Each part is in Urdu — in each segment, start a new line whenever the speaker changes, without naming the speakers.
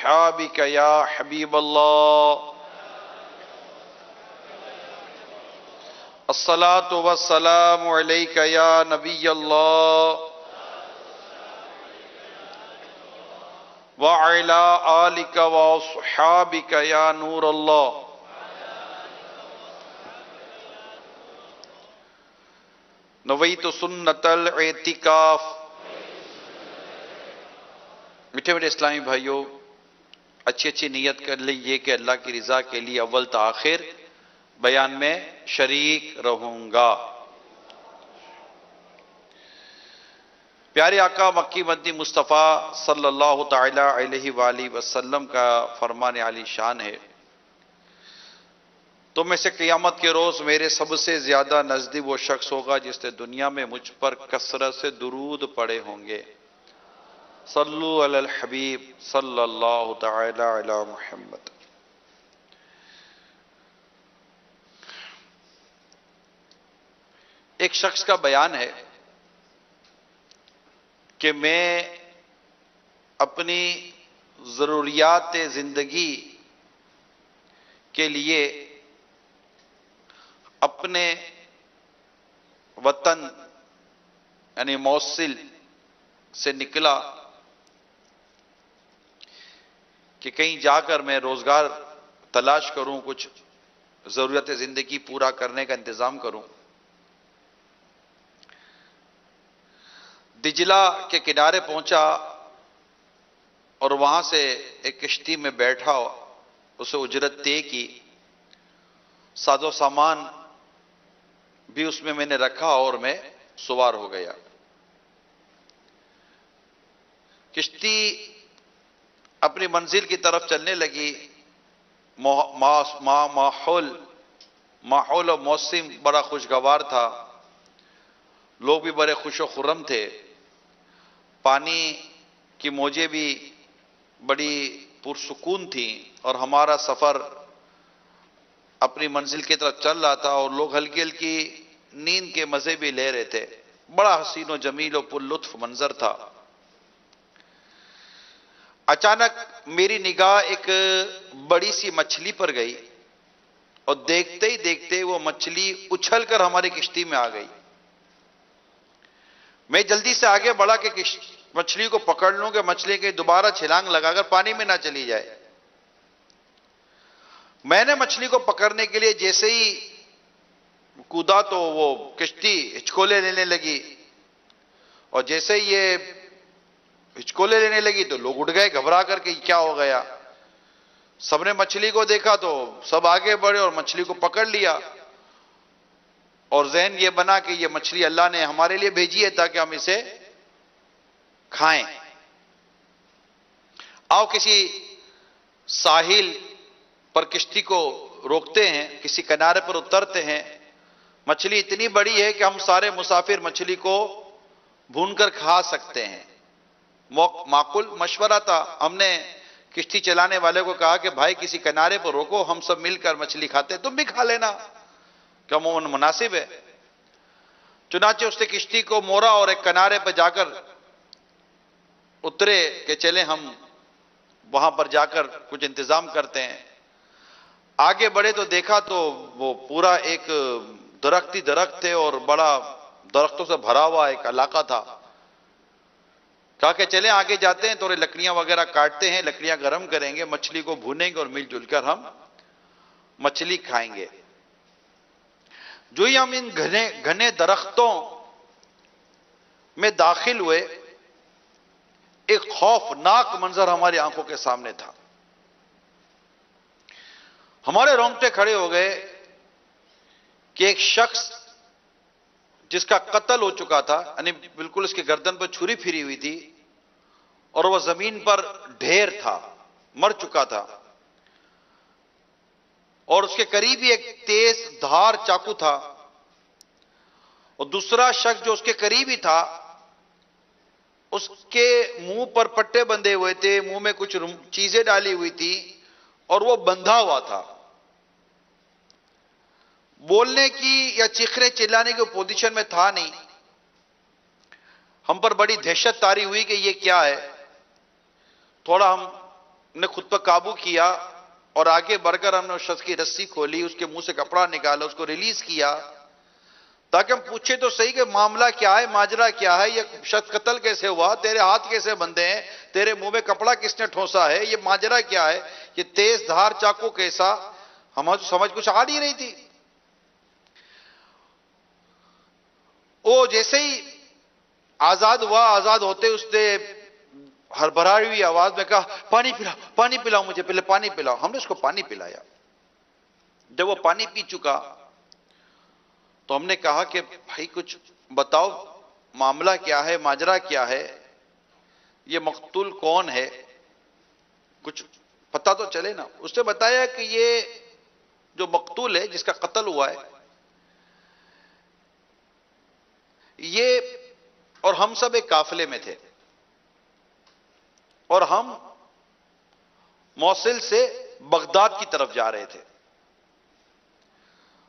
وأصحابك يا حبيب الله الصلاة والسلام عليك يا نبي الله وعلى آلك وأصحابك يا نور الله نویت سنت الاعتکاف۔ میٹھے میٹھے اسلامی بھائیوں، اچھی نیت کر لیجیے کہ اللہ کی رضا کے لیے اول تا آخر بیان میں شریک رہوں گا۔ پیارے آقا مکی مدنی مصطفیٰ صلی اللہ تعالی علیہ وآلہ وسلم کا فرمان عالی شان ہے، تم میں سے قیامت کے روز میرے سب سے زیادہ نزدیک وہ شخص ہوگا جس نے دنیا میں مجھ پر کثرت سے درود پڑھے ہوں گے۔ صلو علی الحبیب صلی اللہ تعالی علی محمد۔ ایک شخص کا بیان ہے کہ میں اپنی ضروریات زندگی کے لیے اپنے وطن یعنی موصل سے نکلا کہ کہیں جا کر میں روزگار تلاش کروں، کچھ ضرورت زندگی پورا کرنے کا انتظام کروں۔ دجلہ کے کنارے پہنچا اور وہاں سے ایک کشتی میں بیٹھا، اسے اجرت طے کی، ساز و سامان بھی اس میں نے رکھا اور میں سوار ہو گیا۔ کشتی اپنی منزل کی طرف چلنے لگی۔ ماحول و موسم بڑا خوشگوار تھا، لوگ بھی بڑے خوش و خرم تھے، پانی کی موجیں بھی بڑی پرسکون تھیں اور ہمارا سفر اپنی منزل کی طرف چل رہا تھا اور لوگ ہلکی ہلکی نیند کے مزے بھی لے رہے تھے۔ بڑا حسین و جمیل و پر لطف منظر تھا۔ اچانک میری نگاہ ایک بڑی سی مچھلی پر گئی اور دیکھتے ہی دیکھتے وہ مچھلی اچھل کر ہماری کشتی میں آ گئی۔ میں جلدی سے آگے بڑھا کہ مچھلی کو پکڑ لوں کہ مچھلی کے دوبارہ چھلانگ لگا کر پانی میں نہ چلی جائے۔ میں نے مچھلی کو پکڑنے کے لیے جیسے ہی کودا تو وہ کشتی ہچکولے لینے لگی، اور جیسے ہی یہ ہچکولے لینے لگی تو لوگ اٹھ گئے گھبرا کر کہ کیا ہو گیا۔ سب نے مچھلی کو دیکھا تو سب آگے بڑھے اور مچھلی کو پکڑ لیا، اور ذہن یہ بنا کہ یہ مچھلی اللہ نے ہمارے لیے بھیجی ہے تاکہ ہم اسے کھائیں۔ آؤ کسی ساحل پر کشتی کو روکتے ہیں، کسی کنارے پر اترتے ہیں۔ مچھلی اتنی بڑی ہے کہ ہم سارے مسافر مچھلی کو بھون کر کھا سکتے ہیں۔ معقول مشورہ تھا۔ ہم نے کشتی چلانے والے کو کہا کہ بھائی کسی کنارے پر روکو، ہم سب مل کر مچھلی کھاتے ہیں، تم بھی کھا لینا، کہ عموماً مناسب ہے۔ چنانچہ اس نے کشتی کو موڑا اور ایک کنارے پر جا کر اترے کہ چلیں ہم وہاں پر جا کر کچھ انتظام کرتے ہیں۔ آگے بڑھے تو دیکھا تو وہ پورا ایک درخت ہی درخت تھے اور بڑا درختوں سے بھرا ہوا ایک علاقہ تھا۔ کہا کہ چلیں آگے جاتے ہیں، تھوڑے لکڑیاں وغیرہ کاٹتے ہیں، لکڑیاں گرم کریں گے، مچھلی کو بھونیں گے اور مل جل کر ہم مچھلی کھائیں گے۔ جو ہی ہم ان گھنے درختوں میں داخل ہوئے، ایک خوفناک منظر ہماری آنکھوں کے سامنے تھا۔ ہمارے رونگٹے کھڑے ہو گئے کہ ایک شخص جس کا قتل ہو چکا تھا، یعنی بالکل اس کی گردن پر چھری پھری ہوئی تھی اور وہ زمین پر ڈھیر تھا، مر چکا تھا، اور اس کے قریب ہی ایک تیز دھار چاقو تھا، اور دوسرا شخص جو اس کے قریب ہی تھا اس کے منہ پر پٹے بندھے ہوئے تھے، منہ میں کچھ چیزیں ڈالی ہوئی تھی اور وہ بندھا ہوا تھا۔ بولنے کی یا چیخنے چلانے کی پوزیشن میں تھا نہیں۔ ہم پر بڑی دہشت طاری ہوئی کہ یہ کیا ہے۔ تھوڑا ہم نے خود پر قابو کیا اور آگے بڑھ کر ہم نے اس شخص کی رسی کھولی، اس کے منہ سے کپڑا نکالا، اس کو ریلیز کیا تاکہ ہم پوچھیں تو صحیح کہ معاملہ کیا ہے، ماجرا کیا ہے، یہ شخص قتل کیسے ہوا، تیرے ہاتھ کیسے بندھے ہیں، تیرے منہ میں کپڑا کس نے ٹھونسا ہے، یہ ماجرا کیا ہے، یہ تیز دھار چاقو کیسا؟ ہمیں تو سمجھ کچھ آ نہیں رہی تھی۔ وہ جیسے ہی آزاد ہوا، آزاد ہوتے اس نے ہڑبڑائی ہوئی آواز میں کہا پانی پلاؤ، پانی پلاؤ مجھے، پہلے پانی پلاؤ۔ ہم نے اس کو پانی پلایا۔ جب وہ پانی پی چکا تو ہم نے کہا کہ بھائی کچھ بتاؤ، معاملہ کیا ہے، ماجرا کیا ہے، یہ مقتول کون ہے، کچھ پتہ تو چلے نا۔ اس نے بتایا کہ یہ جو مقتول ہے، جس کا قتل ہوا ہے، یہ اور ہم سب ایک قافلے میں تھے اور ہم موصل سے بغداد کی طرف جا رہے تھے۔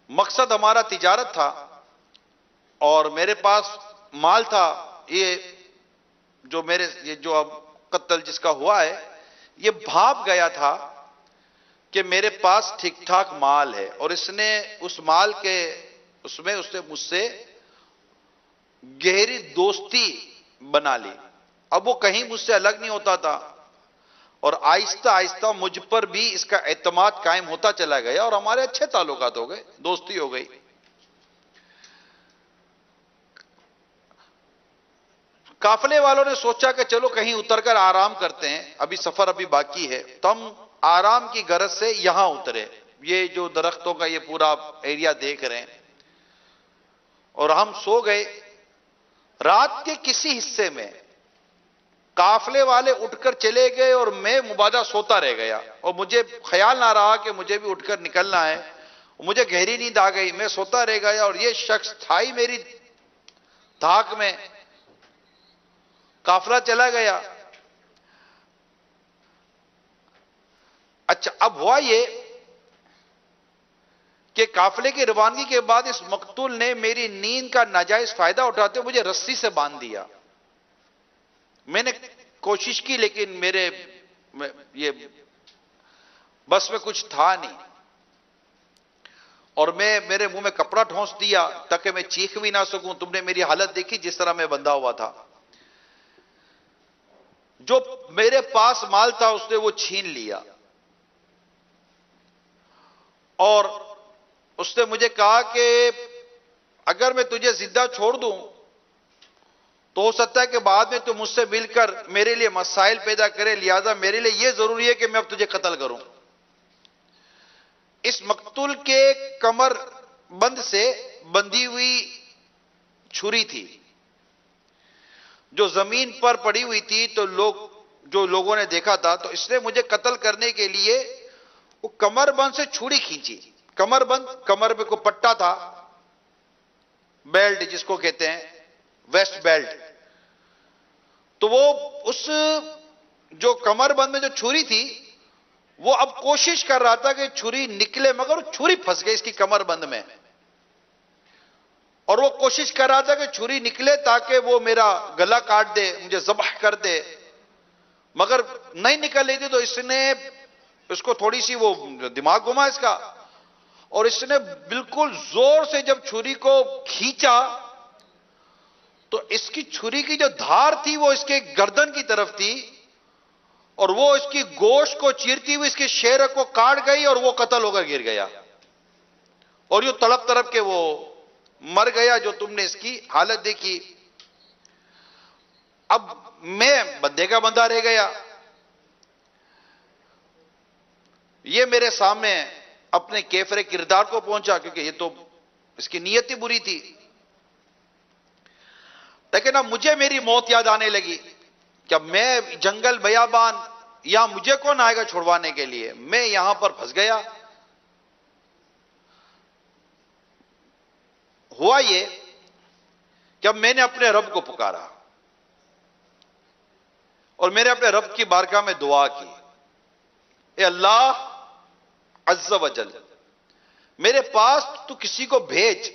مقصد ہمارا تجارت تھا اور میرے پاس مال تھا۔ یہ جو اب قتل جس کا ہوا ہے، یہ بھاپ گیا تھا کہ میرے پاس ٹھیک ٹھاک مال ہے، اور اس نے اس مال کے اس نے مجھ سے گہری دوستی بنا لی۔ اب وہ کہیں مجھ سے الگ نہیں ہوتا تھا اور آہستہ آہستہ مجھ پر بھی اس کا اعتماد قائم ہوتا چلا گیا اور ہمارے اچھے تعلقات ہو گئے، دوستی ہو گئی۔ قافلے والوں نے سوچا کہ چلو کہیں اتر کر آرام کرتے ہیں، ابھی سفر ابھی باقی ہے، تو ہم آرام کی غرض سے یہاں اترے۔ یہ جو درختوں کا یہ پورا ایریا دیکھ رہے ہیں، اور ہم سو گئے۔ رات کے کسی حصے میں قافلے والے اٹھ کر چلے گئے اور میں مبادہ سوتا رہ گیا، اور مجھے خیال نہ رہا کہ مجھے بھی اٹھ کر نکلنا ہے۔ مجھے گہری نیند آ گئی، میں سوتا رہ گیا اور یہ شخص تھا ہی میری دھاک میں۔ قافلہ چلا گیا۔ اچھا، اب ہوا یہ کہ قافلے کی روانگی کے بعد اس مقتول نے میری نیند کا ناجائز فائدہ اٹھاتے ہوئے مجھے رسی سے باندھ دیا۔ میں نے کوشش کی لیکن میرے یہ بس میں کچھ تھا نہیں، اور میرے منہ میں کپڑا ٹھونس دیا تاکہ میں چیخ بھی نہ سکوں۔ تم نے میری حالت دیکھی جس طرح میں بندھا ہوا تھا۔ جو میرے پاس مال تھا اس نے وہ چھین لیا، اور اس نے مجھے کہا کہ اگر میں تجھے زندہ چھوڑ دوں تو ہو سکتا ہے کہ بعد میں تو مجھ سے مل کر میرے لیے مسائل پیدا کرے، لہذا میرے لیے یہ ضروری ہے کہ میں اب تجھے قتل کروں۔ اس مقتول کے کمر بند سے بندھی ہوئی چھری تھی جو زمین پر پڑی ہوئی تھی، تو جو لوگوں نے دیکھا تھا، تو اس نے مجھے قتل کرنے کے لیے وہ کمر بند سے چھری کھینچی۔ کمر بند، کمر پہ کوئی پٹا تھا، بیلٹ جس کو کہتے ہیں، ویسٹ بیلٹ، تو وہ اس جو کمر بند میں جو چھری تھی وہ اب کوشش کر رہا تھا کہ چھری نکلے، مگر چھری پھنس گئی اس کی کمر بند میں، اور وہ کوشش کر رہا تھا کہ چھری نکلے تاکہ وہ میرا گلا کاٹ دے، مجھے ذبح کر دے، مگر نہیں نکل رہی تھی۔ تو اس کو تھوڑی سی وہ دماغ گھما اس کا، اور اس نے بالکل زور سے جب چھری کو کھینچا تو اس کی چھری کی جو دھار تھی وہ اس کے گردن کی طرف تھی، اور وہ اس کی گوشت کو چیرتی ہوئی اس کے شہرہ کو کاٹ گئی، اور وہ قتل ہو کر گر گیا، اور یہ تڑپ تڑپ کے وہ مر گیا، جو تم نے اس کی حالت دیکھی۔ اب میں بندے کا بندہ رہ گیا۔ یہ میرے سامنے اپنے کیفر کردار کو پہنچا، کیونکہ یہ تو اس کی نیت ہی بری تھی، لیکن اب مجھے میری موت یاد آنے لگی کہ اب میں جنگل بیابان، یہاں مجھے کون آئے گا چھڑوانے کے لیے، میں یہاں پر پھنس گیا۔ ہوا یہ کہ اب میں نے اپنے رب کو پکارا اور میں نے اپنے رب کی بارگاہ میں دعا کی، اے اللہ عز و جل، میرے پاس تو کسی کو بھیج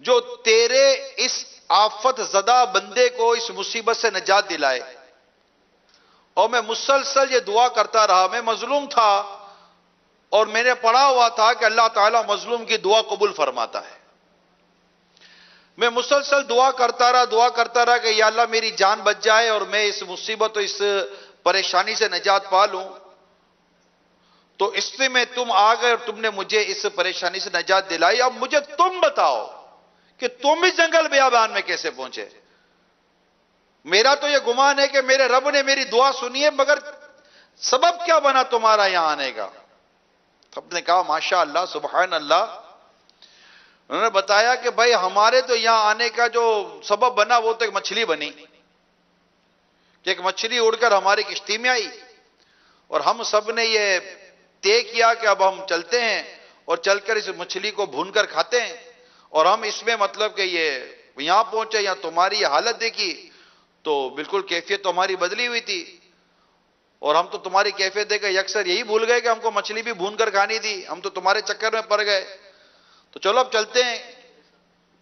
جو تیرے اس آفت زدہ بندے کو اس مصیبت سے نجات دلائے، اور میں مسلسل یہ دعا کرتا رہا. میں مظلوم تھا اور میں نے پڑھا ہوا تھا کہ اللہ تعالیٰ مظلوم کی دعا قبول فرماتا ہے. میں مسلسل دعا کرتا رہا کہ یا اللہ میری جان بچ جائے اور میں اس مصیبت اور اس پریشانی سے نجات پا لوں. تو اس میں تم آ گئے اور تم نے مجھے اس پریشانی سے نجات دلائی. اب مجھے تم بتاؤ کہ تم اس جنگل بیابان میں کیسے پہنچے. میرا تو یہ گمان ہے کہ میرے رب نے میری دعا سنی ہے، مگر سبب کیا بنا تمہارا یہاں آنے کا؟ سب نے کہا ماشاء اللہ سبحان اللہ. انہوں نے بتایا کہ بھائی ہمارے تو یہاں آنے کا جو سبب بنا وہ تو ایک مچھلی بنی کہ ایک مچھلی اڑ کر ہماری کشتی میں آئی اور ہم سب نے یہ طے کیا کہ اب ہم چلتے ہیں اور چل کر اس مچھلی کو بھون کر کھاتے ہیں. اور ہم اس میں مطلب کہ یہ یہاں پہنچے، یہاں تمہاری یہ حالت دیکھی تو بالکل کیفیت تو ہماری بدلی ہوئی تھی اور ہم تو تمہاری کیفیت دیکھ کر اکثر یہی بھول گئے کہ ہم کو مچھلی بھی بھون کر کھانی تھی. ہم تو تمہارے چکر میں پڑ گئے. تو چلو اب چلتے ہیں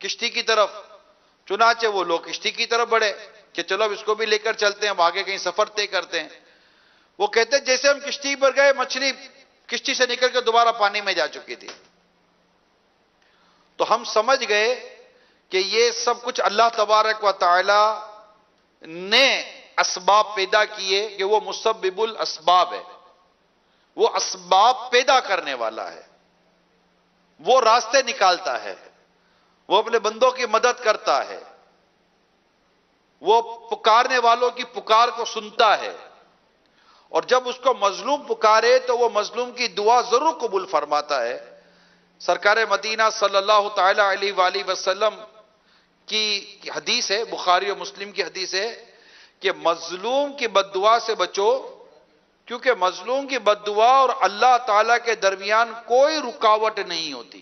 کشتی کی طرف. چنانچہ وہ لوگ کشتی کی طرف بڑھے کہ چلو اب اس کو بھی لے کر چلتے ہیں، اب آگے کہیں سفر طے کرتے ہیں. وہ کہتے ہیں جیسے ہم کشتی پر گئے مچھلی کشتی سے نکل کر دوبارہ پانی میں جا چکی تھی. تو ہم سمجھ گئے کہ یہ سب کچھ اللہ تبارک و تعالی نے اسباب پیدا کیے کہ وہ مسبب الاسباب ہے، وہ اسباب پیدا کرنے والا ہے، وہ راستے نکالتا ہے، وہ اپنے بندوں کی مدد کرتا ہے، وہ پکارنے والوں کی پکار کو سنتا ہے اور جب اس کو مظلوم پکارے تو وہ مظلوم کی دعا ضرور قبول فرماتا ہے. سرکار مدینہ صلی اللہ تعالی علیہ وآلہ وسلم کی حدیث ہے، بخاری و مسلم کی حدیث ہے کہ مظلوم کی بد دعا سے بچو، کیونکہ مظلوم کی بد دعا اور اللہ تعالیٰ کے درمیان کوئی رکاوٹ نہیں ہوتی.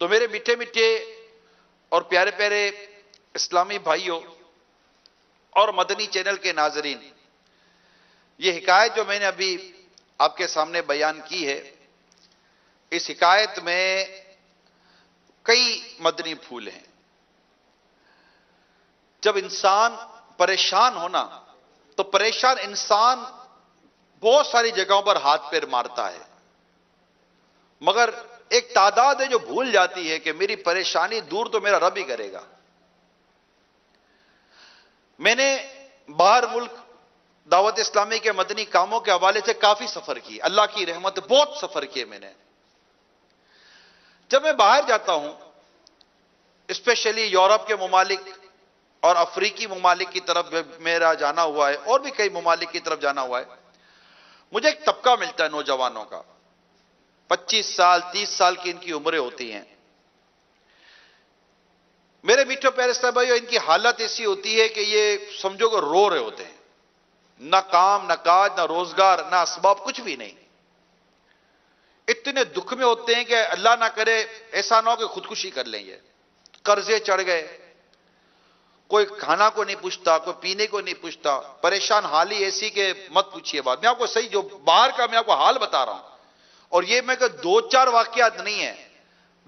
تو میرے میٹھے میٹھے اور پیارے پیارے اسلامی بھائیوں اور مدنی چینل کے ناظرین، یہ حکایت جو میں نے ابھی آپ کے سامنے بیان کی ہے، اس حکایت میں کئی مدنی پھول ہیں. جب انسان پریشان ہونا تو پریشان انسان بہت ساری جگہوں پر ہاتھ پیر مارتا ہے، مگر ایک تعداد ہے جو بھول جاتی ہے کہ میری پریشانی دور تو میرا رب ہی کرے گا. میں نے باہر ملک دعوت اسلامی کے مدنی کاموں کے حوالے سے کافی سفر کی، اللہ کی رحمت بہت سفر کیے میں نے. جب میں باہر جاتا ہوں اسپیشلی یورپ کے ممالک اور افریقی ممالک کی طرف میرا جانا ہوا ہے اور بھی کئی ممالک کی طرف جانا ہوا ہے، مجھے ایک طبقہ ملتا ہے نوجوانوں کا، 25 سال 30 سال کی ان کی عمریں ہوتی ہیں. میرے میٹھے پیارے صاحب بھائیو، ان کی حالت ایسی ہوتی ہے کہ یہ سمجھو کہ رو رہے ہوتے ہیں، نہ کام نہ کاج نہ روزگار نہ اسباب، کچھ بھی نہیں. اتنے دکھ میں ہوتے ہیں کہ اللہ نہ کرے ایسا نہ ہو کہ خودکشی کر لیں. یہ قرضے چڑھ گئے، کوئی کھانا کو نہیں پوچھتا، کوئی پینے کو نہیں پوچھتا، پریشان حالی ایسی کہ مت پوچھیے بات. میں آپ کو صحیح جو باہر کا میں آپ کو حال بتا رہا ہوں، اور یہ میں کہ 2-4 واقعات نہیں ہیں،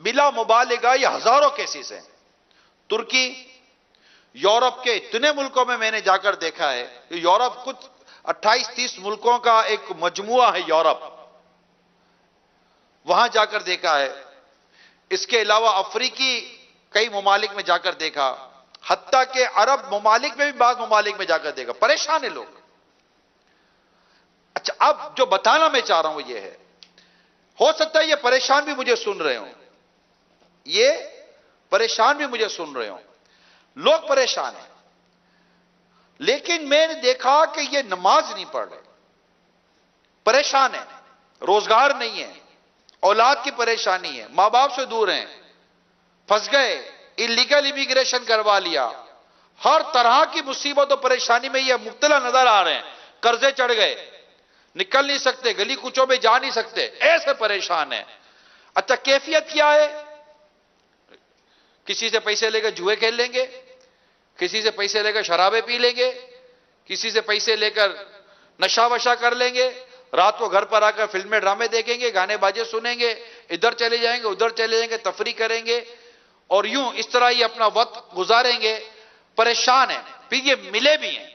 بلا مبالغہ یہ ہزاروں کیسز ہیں. ترکی، یورپ کے اتنے ملکوں میں نے جا کر دیکھا ہے کہ یورپ کچھ 28-30 ملکوں کا ایک مجموعہ ہے یورپ، وہاں جا کر دیکھا ہے. اس کے علاوہ افریقی کئی ممالک میں جا کر دیکھا، حتیٰ کہ عرب ممالک میں بھی بعض ممالک میں جا کر دیکھا. پریشان ہیں لوگ. اچھا، اب جو بتانا میں چاہ رہا ہوں یہ ہے، ہو سکتا ہے یہ پریشان بھی مجھے سن رہے ہوں، یہ پریشان بھی مجھے سن رہے ہوں، لوگ پریشان ہیں، لیکن میں نے دیکھا کہ یہ نماز نہیں پڑھ رہے، پریشان ہیں، روزگار نہیں ہے، اولاد کی پریشانی ہے، ماں باپ سے دور ہیں، پھنس گئے، انلیگل امیگریشن کروا لیا، ہر طرح کی مصیبت و پریشانی میں یہ مبتلا نظر آ رہے ہیں. قرضے چڑھ گئے، نکل نہیں سکتے، گلی کوچوں میں جا نہیں سکتے، ایسے پریشان ہیں. اچھا، کیفیت کیا ہے؟ کسی سے پیسے لے کر جوئے کھیل لیں گے، کسی سے پیسے لے کر شرابیں پی لیں گے، کسی سے پیسے لے کر نشہ وشا کر لیں گے، رات کو گھر پر آ کر فلمیں ڈرامے دیکھیں گے، گانے باجے سنیں گے، ادھر چلے جائیں گے ادھر چلے جائیں گے، تفریح کریں گے، اور یوں اس طرح ہی اپنا وقت گزاریں گے. پریشان ہیں. پھر یہ ملے بھی ہیں،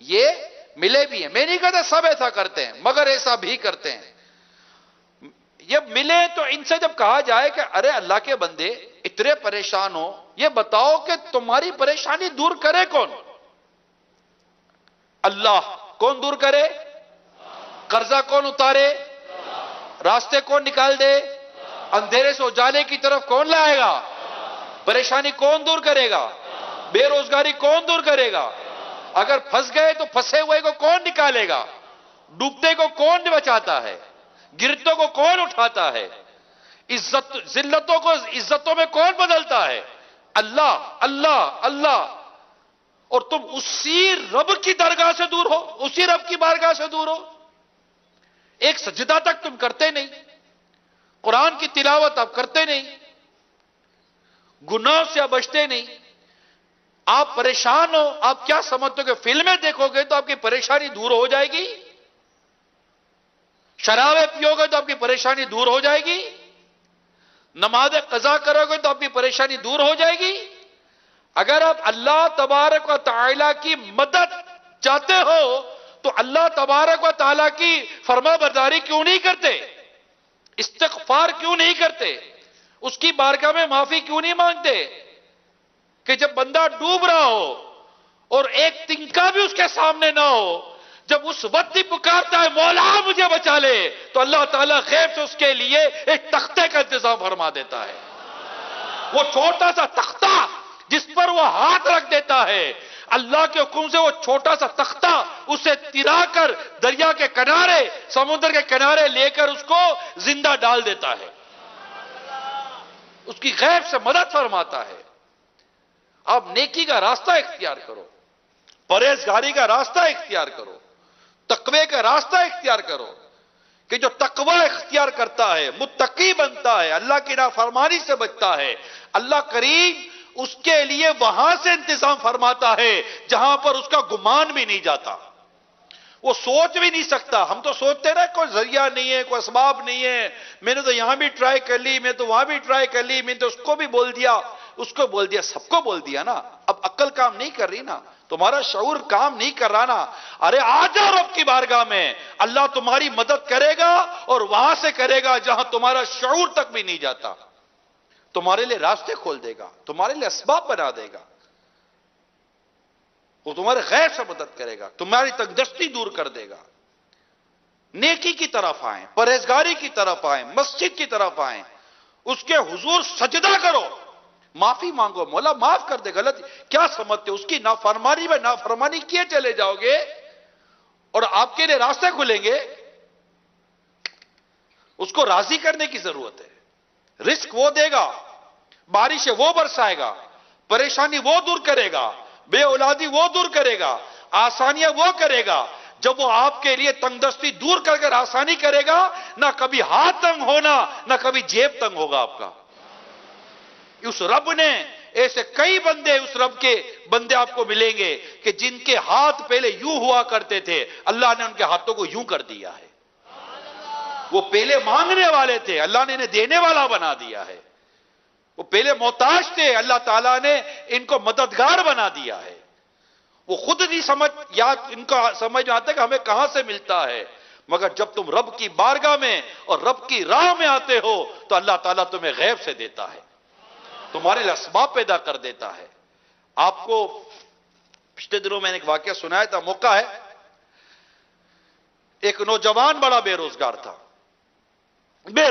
یہ ملے بھی ہیں، میں نہیں کہتا سب ایسا کرتے ہیں، مگر ایسا بھی کرتے ہیں۔ یہ ملے تو ان سے جب کہا جائے کہ ارے اللہ کے بندے اتنے پریشان ہو، یہ بتاؤ کہ تمہاری پریشانی دور کرے کون؟ اللہ۔ کون دور کرے؟ قرضہ کون اتارے؟ راستے کون نکال دے؟ اندھیرے سے اجالے کی طرف کون لائے گا؟ پریشانی کون دور کرے گا؟ بے روزگاری کون دور کرے گا؟ اگر پھنس گئے تو پھنسے ہوئے کو کون نکالے گا؟ ڈوبتے کو کون بچاتا ہے؟ گرتوں کو کون اٹھاتا ہے؟ ذلتوں کو عزتوں میں کون بدلتا ہے؟ اللہ اللہ اللہ۔ اور تم اسی رب کی درگاہ سے دور ہو، اسی رب کی بارگاہ سے دور ہو، ایک سجدہ تک تم کرتے نہیں، قرآن کی تلاوت آپ کرتے نہیں، گناہ سے آپ بچتے نہیں، آپ پریشان ہو۔ آپ کیا سمجھتے ہو کہ فلمیں دیکھو گے تو آپ کی پریشانی دور ہو جائے گی؟ شرابیں پیو گے تو آپ کی پریشانی دور ہو جائے گی؟ نماز قضا کرو گے تو آپ کی پریشانی دور ہو جائے گی؟ اگر آپ اللہ تبارک و تعالی کی مدد چاہتے ہو تو اللہ تبارک و تعالی کی فرما برداری کیوں نہیں کرتے؟ استغفار کیوں نہیں کرتے؟ اس کی بارگاہ میں معافی کیوں نہیں مانگتے؟ کہ جب بندہ ڈوب رہا ہو اور ایک تنکا بھی اس کے سامنے نہ ہو، جب اس وقت ہی پکارتا ہے مولا مجھے بچا لے، تو اللہ تعالیٰ غیب سے اس کے لیے ایک تختے کا انتظام فرما دیتا ہے۔ وہ چھوٹا سا تختہ جس پر وہ ہاتھ رکھ دیتا ہے، اللہ کے حکم سے وہ چھوٹا سا تختہ اسے ترا کر دریا کے کنارے، سمندر کے کنارے لے کر اس کو زندہ ڈال دیتا ہے، اس کی غیب سے مدد فرماتا ہے۔ آپ نیکی کا راستہ اختیار کرو، پرہیزگاری کا راستہ اختیار کرو، تقوی کا راستہ اختیار کرو، کہ جو تقوی اختیار کرتا ہے، متقی بنتا ہے، اللہ کی نافرمانی سے بچتا ہے، اللہ کریم اس کے لیے وہاں سے انتظام فرماتا ہے جہاں پر اس کا گمان بھی نہیں جاتا، وہ سوچ بھی نہیں سکتا۔ ہم تو سوچتے رہے کوئی ذریعہ نہیں ہے، کوئی اسباب نہیں ہے، میں نے تو یہاں بھی ٹرائی کر لی، میں تو وہاں بھی ٹرائی کر لی، میں تو اس کو بھی بول دیا، اس کو بول دیا، سب کو بول دیا نا۔ اب عقل کام نہیں کر رہی نا، تمہارا شعور کام نہیں کر رہا نا۔ ارے آ جاؤ رب کی بارگاہ میں، اللہ تمہاری مدد کرے گا، اور وہاں سے کرے گا جہاں تمہارا شعور تک بھی نہیں جاتا، تمہارے لیے راستے کھول دے گا، تمہارے لیے اسباب بنا دے گا، وہ تمہارے غیب سے مدد کرے گا، تمہاری تنگدستی دور کر دے گا۔ نیکی کی طرف آئیں، پرہیزگاری کی طرف آئیں، مسجد کی طرف آئیں، اس کے حضور سجدہ کرو، معافی مانگو، مولا معاف کر دے غلطی۔ کیا سمجھتے ہو اس کی نافرمانی میں نافرمانی کیے چلے جاؤ گے اور آپ کے لیے راستے کھلیں گے؟ اس کو راضی کرنے کی ضرورت ہے۔ رزق وہ دے گا، بارش وہ برسائے گا، پریشانی وہ دور کرے گا، بے اولادی وہ دور کرے گا، آسانیاں وہ کرے گا۔ جب وہ آپ کے لیے تنگدستی دور کر کر آسانی کرے گا، نہ کبھی ہاتھ تنگ ہونا، نہ کبھی جیب تنگ ہوگا آپ کا۔ اس رب نے ایسے کئی بندے، اس رب کے بندے آپ کو ملیں گے کہ جن کے ہاتھ پہلے یوں ہوا کرتے تھے، اللہ نے ان کے ہاتھوں کو یوں کر دیا ہے۔ وہ پہلے مانگنے والے تھے، اللہ نے انہیں دینے والا بنا دیا ہے۔ وہ پہلے محتاج تھے، اللہ تعالیٰ نے ان کو مددگار بنا دیا ہے۔ وہ خود نہیں سمجھ، یا ان کا سمجھ میں آتا ہے کہ ہمیں کہاں سے ملتا ہے، مگر جب تم رب کی بارگاہ میں اور رب کی راہ میں آتے ہو تو اللہ تعالیٰ تمہیں غیب سے دیتا ہے، تمہارے لیے اسباب پیدا کر دیتا ہے۔ آپ کو پچھلے دنوں میں نے ایک واقعہ سنایا تھا، موقع ہے، ایک نوجوان بڑا بے روزگار تھا، بے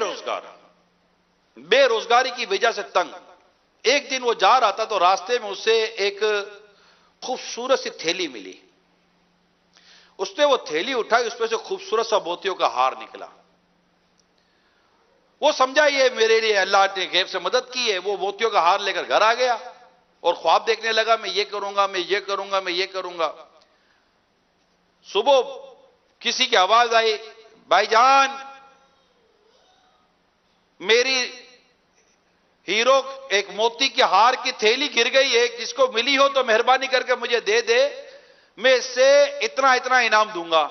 روزگاری کی وجہ سے تنگ۔ ایک دن وہ جا رہا تھا تو راستے میں اسے ایک خوبصورت سی تھیلی ملی، اس نے وہ تھیلی اٹھائی، اس پہ سے خوبصورت سا موتیوں کا ہار نکلا۔ وہ سمجھا یہ میرے لیے اللہ نے غیب سے مدد کی ہے، وہ موتیوں کا ہار لے کر گھر آ گیا اور خواب دیکھنے لگا، میں یہ کروں گا، میں یہ کروں گا، میں یہ کروں گا۔ صبح کسی کی آواز آئی، بھائی جان میری ہیرو ایک موتی کے ہار کی تھیلی گر گئی ہے، جس کو ملی ہو تو مہربانی کر کے مجھے دے دے، میں اس سے اتنا اتنا انعام دوں گا۔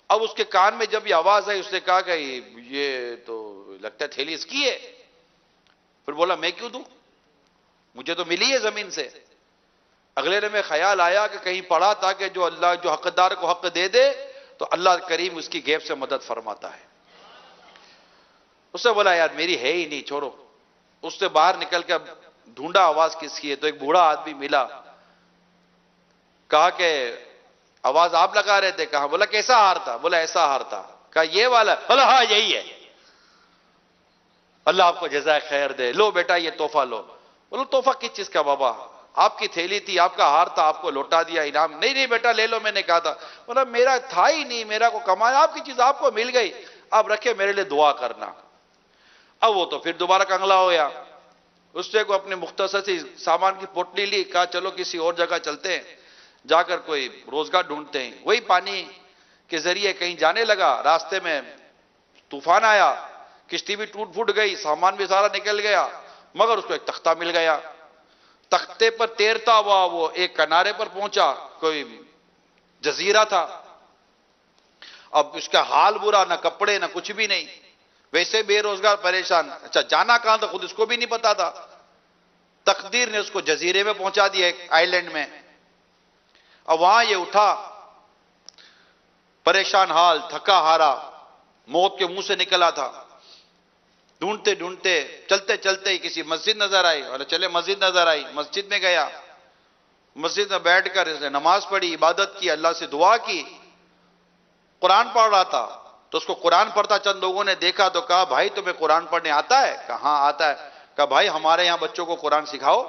اب اس کے کان میں جب یہ آواز آئی، اس نے کہا کہ یہ تو لگتا ہے تھیلی اس کی ہے۔ پھر بولا میں کیوں دوں، مجھے تو ملی ہے زمین سے۔ اگلے دن میں خیال آیا کہ کہیں پڑھا تھا کہ جو اللہ جو حقدار کو حق دے دے تو اللہ کریم اس کی غیب سے مدد فرماتا ہے. اس نے بولا یار میری ہے ہی نہیں، چھوڑو. اس سے باہر نکل کے ڈھونڈا آواز کس کی ہے، تو ایک بوڑھا آدمی ملا. کہا کہ آواز آپ لگا رہے تھے؟ کہا. بولا کیسا ہار تھا؟ بولا ایسا ہار تھا. کہا یہ والا؟ بولا ہاں یہی ہے. اللہ آپ کو جزائے خیر دے، لو بیٹا یہ تحفہ لو. بولا تحفہ کس چیز کا بابا؟ آپ کی تھیلی تھی، آپ کا ہار تھا، آپ کو لوٹا دیا انعام. نہیں نہیں بیٹا لے لو، میں نے کہا تھا. بولا میرا تھا ہی نہیں، میرا کو کمایا، آپ کی چیز آپ کو مل گئی، آپ رکھے میرے لیے دعا کرنا. اب وہ تو پھر دوبارہ کنگلا ہو گیا. اس نے کو اپنے مختصر سی سامان کی پوٹلی لی. کہا چلو کسی اور جگہ چلتے ہیں، جا کر کوئی روزگار ڈھونڈتے ہیں. وہی پانی کے ذریعے کہیں جانے لگا. راستے میں طوفان آیا، کشتی بھی ٹوٹ پھوٹ گئی، سامان بھی سارا نکل گیا، مگر اس کو ایک تختہ مل گیا. تختے پر تیرتا ہوا وہ ایک کنارے پر پہنچا. کوئی جزیرہ تھا. اب اس کا حال برا، نہ کپڑے نہ کچھ بھی نہیں، ویسے بے روزگار پریشان. اچھا جانا کہاں تھا خود اس کو بھی نہیں پتا تھا. تقدیر نے اس کو جزیرے میں پہنچا دیا، ایک آئی لینڈ میں. اب وہاں یہ اٹھا، پریشان حال، تھکا ہارا، موت کے منہ سے نکلا تھا. ڈھونڈتے ڈھونڈتے چلتے چلتے ہی کسی مسجد نظر آئی. اور چلے مسجد نظر آئی، مسجد میں گیا. مسجد میں بیٹھ کر اس نے نماز پڑھی، عبادت کی، اللہ سے دعا کی. قرآن پڑھ رہا تھا تو اس کو قرآن پڑھتا چند لوگوں نے دیکھا تو کہا بھائی تمہیں قرآن پڑھنے آتا ہے؟ کہا ہاں آتا ہے. کہا بھائی ہمارے یہاں بچوں کو قرآن سکھاؤ.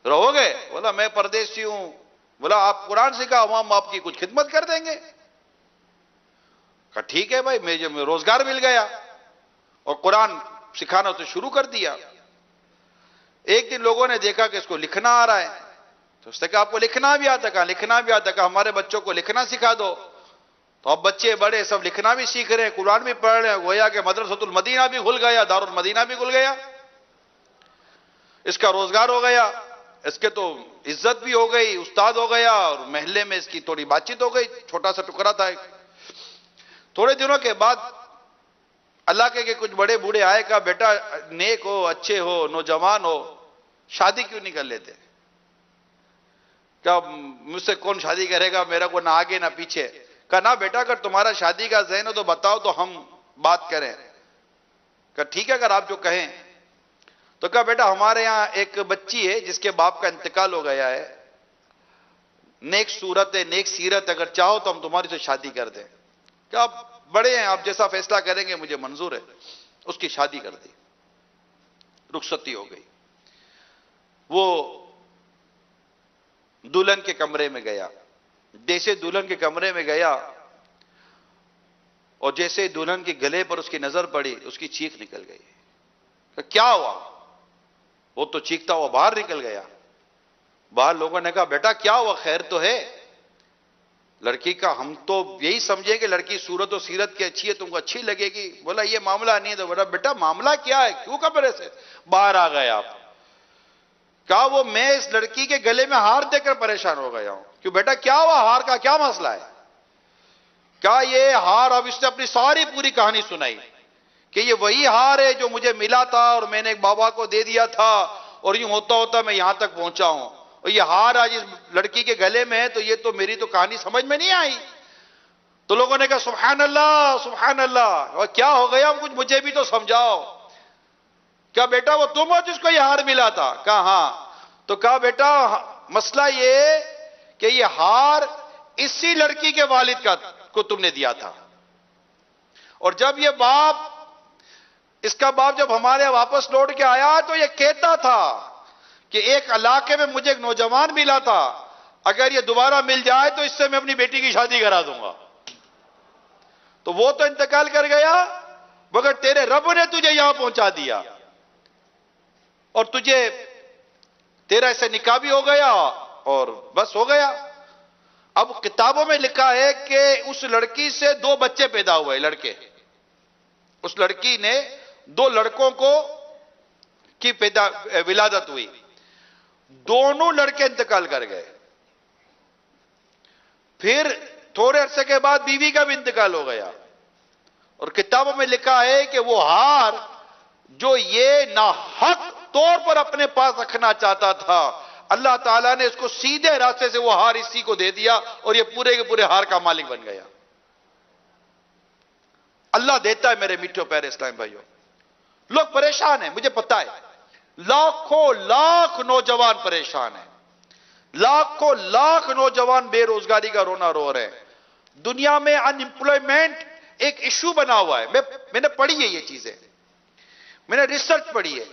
رہو گے؟ بولا میں پردیسی ہوں. بولا آپ قرآن سکھاؤ، ہم آپ کی کچھ خدمت کر دیں گے. کہا ٹھیک ہے بھائی. مجھے روزگار مل گیا اور قرآن سکھانا تو شروع کر دیا. ایک دن لوگوں نے دیکھا کہ اس کو لکھنا آ رہا ہے تو اس نے کہا آپ کو لکھنا بھی آتا؟ کہا لکھنا بھی آتا. کہا ہمارے بچوں کو لکھنا سکھا دو. تو اب بچے بڑے سب لکھنا بھی سیکھ رہے ہیں، قرآن بھی پڑھ رہے ہیں. گویا کہ مدرسۃ المدینہ بھی کھل گیا، دار المدینہ بھی کھل گیا. اس کا روزگار ہو گیا، اس کے تو عزت بھی ہو گئی، استاد ہو گیا، اور محلے میں اس کی تھوڑی بات چیت ہو گئی. چھوٹا سا ٹکڑا تھا. تھوڑے دنوں کے بعد اللہ کے کچھ بڑے بوڑھے آئے. کہا بیٹا نیک ہو، اچھے ہو، نوجوان ہو، شادی کیوں نہیں کر لیتے؟ کہا مجھ سے کون شادی کرے گا، میرا کو نہ آگے نہ پیچھے. کہا نہ بیٹا اگر تمہارا شادی کا ذہن ہو تو بتاؤ تو ہم بات کریں. کہا ٹھیک ہے اگر آپ جو کہیں. تو کہا بیٹا ہمارے یہاں ایک بچی ہے جس کے باپ کا انتقال ہو گیا ہے، نیک صورت ہے، نیک سیرت، اگر چاہو تو ہم تمہاری سے شادی کر دیں. کہ آپ بڑے ہیں، آپ جیسا فیصلہ کریں گے مجھے منظور ہے. اس کی شادی کر دی، رخصتی ہو گئی. وہ دلہن کے کمرے میں گیا. جیسے دلہن کے کمرے میں گیا اور جیسے دلہن کے گلے پر اس کی نظر پڑی، اس کی چیخ نکل گئی. کہ کیا ہوا؟ وہ تو چیختا ہوا باہر نکل گیا. باہر لوگوں نے کہا بیٹا کیا ہوا، خیر تو ہے؟ لڑکی کا ہم تو یہی سمجھے کہ لڑکی صورت و سیرت کی اچھی ہے، تم کو اچھی لگے گی. بولا یہ معاملہ نہیں ہے. تو بولا بیٹا معاملہ کیا ہے، کیوں کمرے سے باہر آ گئے آپ؟ کہا وہ میں اس لڑکی کے گلے میں ہار دے کر پریشان ہو گیا ہوں. کیوں بیٹا کیا ہوا، ہار کا کیا مسئلہ ہے؟ کہا یہ ہار، اب اس نے اپنی ساری پوری کہانی سنائی کہ یہ وہی ہار ہے جو مجھے ملا تھا اور میں نے ایک بابا کو دے دیا تھا، اور یوں ہوتا ہوتا میں یہاں تک پہنچا ہوں، اور یہ ہار آج اس لڑکی کے گلے میں ہے. تو یہ تو میری تو کہانی سمجھ میں نہیں آئی. تو لوگوں نے کہا سبحان اللہ سبحان اللہ. اور کیا ہو گیا، کچھ مجھے بھی تو سمجھاؤ. کیا بیٹا وہ تم ہو جس کو یہ ہار ملا تھا؟ کہا ہاں. تو کہا بیٹا مسئلہ یہ کہ یہ ہار اسی لڑکی کے والد کو تم نے دیا تھا، اور جب یہ اس کا باپ جب ہمارے واپس لوٹ کے آیا تو یہ کہتا تھا کہ ایک علاقے میں مجھے ایک نوجوان ملا تھا، اگر یہ دوبارہ مل جائے تو اس سے میں اپنی بیٹی کی شادی کرا دوں گا. تو وہ تو انتقال کر گیا، مگر تیرے رب نے تجھے یہاں پہنچا دیا، اور تجھے تیرا اسے نکاح بھی ہو گیا اور بس ہو گیا. اب کتابوں میں لکھا ہے کہ اس لڑکی سے 2 بچے پیدا ہوئے، لڑکے. اس لڑکی نے 2 لڑکوں کی ولادت ہوئی. دونوں لڑکے انتقال کر گئے. پھر تھوڑے عرصے کے بعد بیوی کا بھی انتقال ہو گیا. اور کتابوں میں لکھا ہے کہ وہ ہار جو یہ ناحق طور پر اپنے پاس رکھنا چاہتا تھا، اللہ تعالیٰ نے اس کو سیدھے راستے سے وہ ہار اسی کو دے دیا اور یہ پورے کے پورے ہار کا مالک بن گیا. اللہ دیتا ہے میرے میٹھے پیارے اسلام بھائیوں. لوگ پریشان ہیں، مجھے پتا ہے، لاکھوں لاکھ نوجوان پریشان ہیں، لاکھوں لاکھ نوجوان بے روزگاری کا رونا رو رہے ہیں. دنیا میں ان امپلائمنٹ ایک ایشو بنا ہوا ہے. میں نے پڑھی ہے یہ چیزیں، میں نے ریسرچ پڑھی ہے،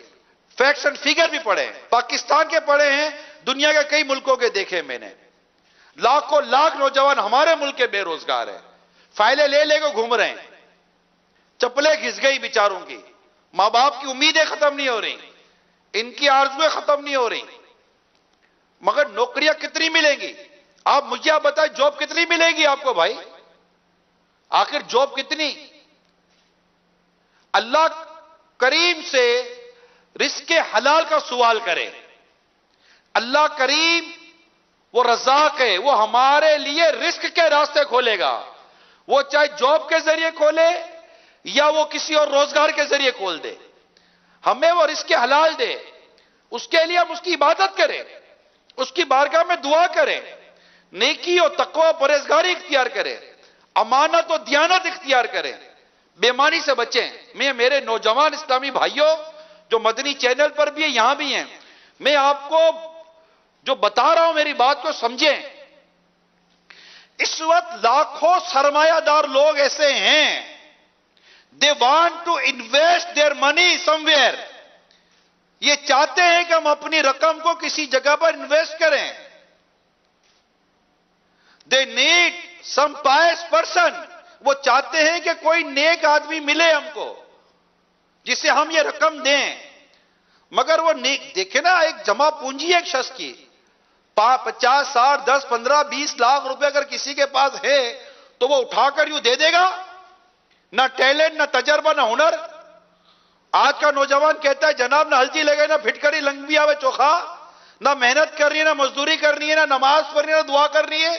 فیکٹس اینڈ فیگر بھی پڑھے ہیں، پاکستان کے پڑھے ہیں، دنیا کے کئی ملکوں کے دیکھے میں نے. لاکھوں لاکھ نوجوان ہمارے ملک کے بے روزگار ہیں، فائلیں لے لے کے گھوم رہے ہیں، چپلیں گھس گئی بیچاروں کی، ماں باپ کی امیدیں ختم نہیں ہو رہی، ان کی آرزویں ختم نہیں ہو رہی. مگر نوکریاں کتنی ملیں گی؟ آپ مجھے بتائیں، جاب کتنی ملے گی آپ کو بھائی؟ آخر جاب کتنی؟ اللہ کریم سے رزق حلال کا سوال کرے. اللہ کریم وہ رزاق ہے، وہ ہمارے لیے رزق کے راستے کھولے گا. وہ چاہے جاب کے ذریعے کھولے یا وہ کسی اور روزگار کے ذریعے کھول دے، ہمیں وہ رزق حلال دے. اس کے لیے ہم اس کی عبادت کریں، اس کی بارگاہ میں دعا کریں، نیکی اور تقوی و پرہیزگاری اختیار کریں، امانت و دیانت اختیار کریں، بے ایمانی سے بچیں. میں میرے نوجوان اسلامی بھائیوں جو مدنی چینل پر بھی ہیں، یہاں بھی ہیں، میں آپ کو جو بتا رہا ہوں میری بات کو سمجھیں. اس وقت لاکھوں سرمایہ دار لوگ ایسے ہیں، they want to invest their money somewhere. یہ چاہتے ہیں کہ ہم اپنی رقم کو کسی جگہ پر انویسٹ کریں. they need some pious person. وہ چاہتے ہیں کہ کوئی نیک آدمی ملے ہم کو جسے ہم یہ رقم دیں. مگر وہ دیکھیں نا، ایک جمع پونجی ایک شخص کی 50 60 10 15 20 لاکھ روپے اگر کسی کے پاس ہے تو وہ اٹھا کر یوں دے دے گا؟ نہ ٹیلنٹ، نہ تجربہ، نہ ہنر. آج کا نوجوان کہتا ہے جناب نہ ہلچی لگے، نہ پھٹکری لنگی آوے چوکھا، نہ محنت کرنی ہے، نہ مزدوری کرنی ہے، نہ نماز پڑھنی ہے، نہ دعا کرنی ہے.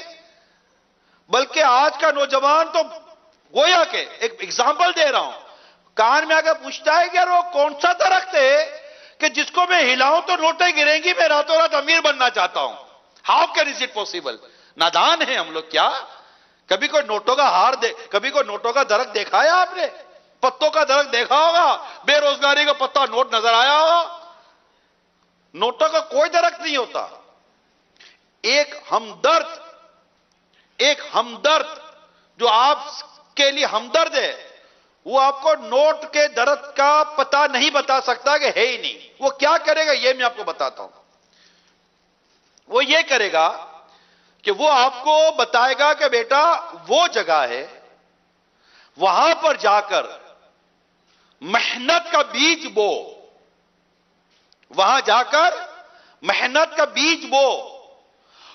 بلکہ آج کا نوجوان تو گویا کہ ایک ایگزامپل دے رہا ہوں، کان میں آ کے پوچھتا ہے کہ یار وہ کون سا درخت ہے کہ جس کو میں ہلاؤں تو نوٹیں گریں گی، میں راتوں رات امیر بننا چاہتا ہوں. How can is it possible? نادان ہیں ہم لوگ کیا؟ کبھی کوئی نوٹوں کا ہار کبھی کوئی نوٹوں کا درخت دیکھا ہے آپ نے؟ پتوں کا درخت دیکھا ہوگا؟ بے روزگاری کا پتا نوٹ نظر آیا ہوگا؟ نوٹوں کا کوئی درخت نہیں ہوتا. ایک ہمدرد جو آپ کے لیے ہمدرد ہے، وہ آپ کو نوٹ کے درخت کا پتہ نہیں بتا سکتا کہ ہے ہی نہیں. وہ کیا کرے گا یہ میں آپ کو بتاتا ہوں. وہ یہ کرے گا کہ وہ آپ کو بتائے گا کہ بیٹا وہ جگہ ہے، وہاں پر جا کر محنت کا بیج بو، وہاں جا کر محنت کا بیج بو،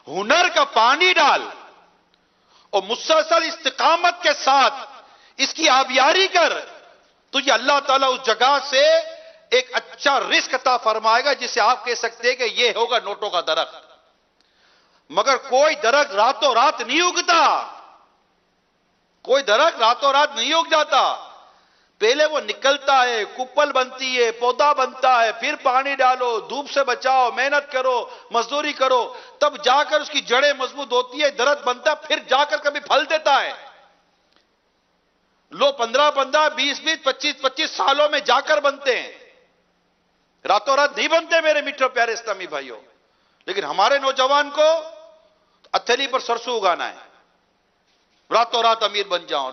ہنر کا پانی ڈال اور مسلسل استقامت کے ساتھ اس کی آبیاری کر، تو یہ اللہ تعالیٰ اس جگہ سے ایک اچھا رزق عطا فرمائے گا جسے آپ کہہ سکتے ہیں کہ یہ ہوگا نوٹوں کا درخت. مگر کوئی درخت راتوں رات نہیں اگتا، کوئی درخت راتوں رات نہیں اگ جاتا. پہلے وہ نکلتا ہے، کپل بنتی ہے، پودا بنتا ہے، پھر پانی ڈالو، دھوپ سے بچاؤ، محنت کرو، مزدوری کرو، تب جا کر اس کی جڑیں مضبوط ہوتی ہے، درخت بنتا ہے، پھر جا کر کبھی پھل دیتا ہے. لو 15 20 25 سالوں میں جا کر بنتے ہیں، راتوں رات نہیں بنتے میرے میٹھے پیارے اسلامی بھائیوں. لیکن ہمارے نوجوان کو اتھیلی پر سرسوں اگانا ہے، راتوں رات امیر بن جاؤں.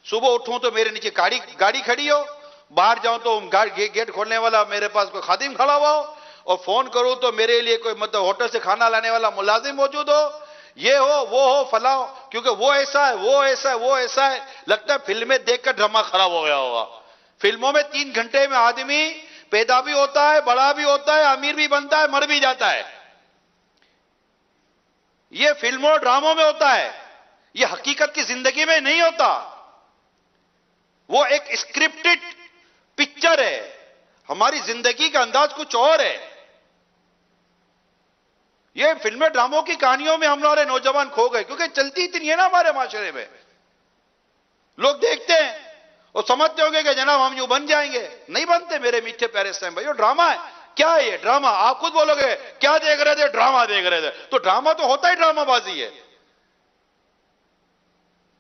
صبح اٹھوں تو میرے نیچے گاڑی کھڑی ہو، باہر جاؤں تو گیٹ کھولنے والا میرے پاس کوئی خادم کھڑا ہوا ہو، اور فون کروں تو میرے لیے کوئی مطلب ہوٹل سے کھانا لانے والا ملازم موجود ہو، یہ ہو وہ ہو فلاں، کیونکہ وہ ایسا ہے وہ ایسا ہے وہ ایسا ہے. لگتا ہے فلمیں دیکھ کر ڈرامہ خراب ہو گیا ہوگا. فلموں میں 3 گھنٹے میں آدمی پیدا بھی ہوتا ہے، بڑا بھی ہوتا ہے، امیر بھی بنتا ہے، مر بھی جاتا ہے. یہ فلموں ڈراموں میں ہوتا ہے، یہ حقیقت کی زندگی میں نہیں ہوتا. وہ ایک اسکرپٹڈ پکچر ہے، ہماری زندگی کا انداز کچھ اور ہے. یہ فلمیں ڈراموں کی کہانیوں میں ہمارے نوجوان کھو گئے، کیونکہ چلتی اتنی ہے نا ہمارے معاشرے میں. لوگ دیکھتے ہیں اور سمجھتے ہوں گے کہ جناب ہم یوں بن جائیں گے. نہیں بنتے میرے میٹھے پیارے اسلام بھائیو. ڈرامہ ہے، کیا ہے یہ ڈرامہ؟ آپ خود بولو گے کیا دیکھ رہے تھے؟ ڈرامہ دیکھ رہے تھے. تو ڈرامہ تو ہوتا ہی ڈرامہ بازی ہے.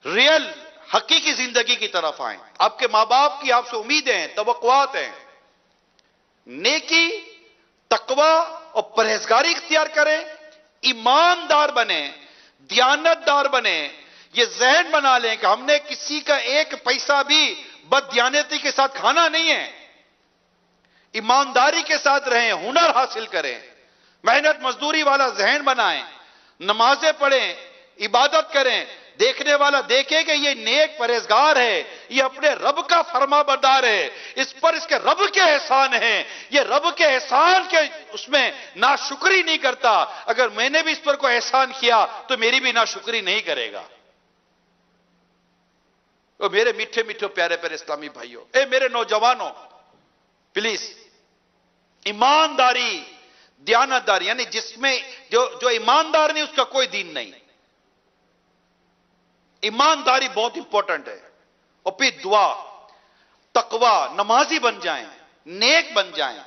ریئل حقیقی زندگی کی طرف آئیں. آپ کے ماں باپ کی آپ سے امیدیں ہیں، توقعات ہیں. نیکی، تقوی اور پرہیزگاری اختیار کریں، ایماندار بنیں، دیانتدار بنیں. یہ ذہن بنا لیں کہ ہم نے کسی کا ایک پیسہ بھی بددیانتی کے ساتھ کھانا نہیں ہے. ایمانداری کے ساتھ رہیں، ہنر حاصل کریں، محنت مزدوری والا ذہن بنائیں، نمازیں پڑھیں، عبادت کریں. دیکھنے والا دیکھے کہ یہ نیک پرہیزگار ہے، یہ اپنے رب کا فرما بردار ہے، اس پر اس کے رب کے احسان ہیں. یہ رب کے احسان کے اس میں ناشکری نہیں کرتا. اگر میں نے بھی اس پر کوئی احسان کیا تو میری بھی ناشکری نہیں کرے گا. تو میرے میٹھے میٹھے پیارے پیارے اسلامی بھائیوں، اے میرے نوجوانوں، پلیز ایمانداری، دیانتداری، یعنی جس میں جو ایماندار نہیں اس کا کوئی دین نہیں. ایمانداری بہت امپورٹنٹ ہے. اور پھر دعا، تقوی، نمازی بن جائیں، نیک بن جائیں،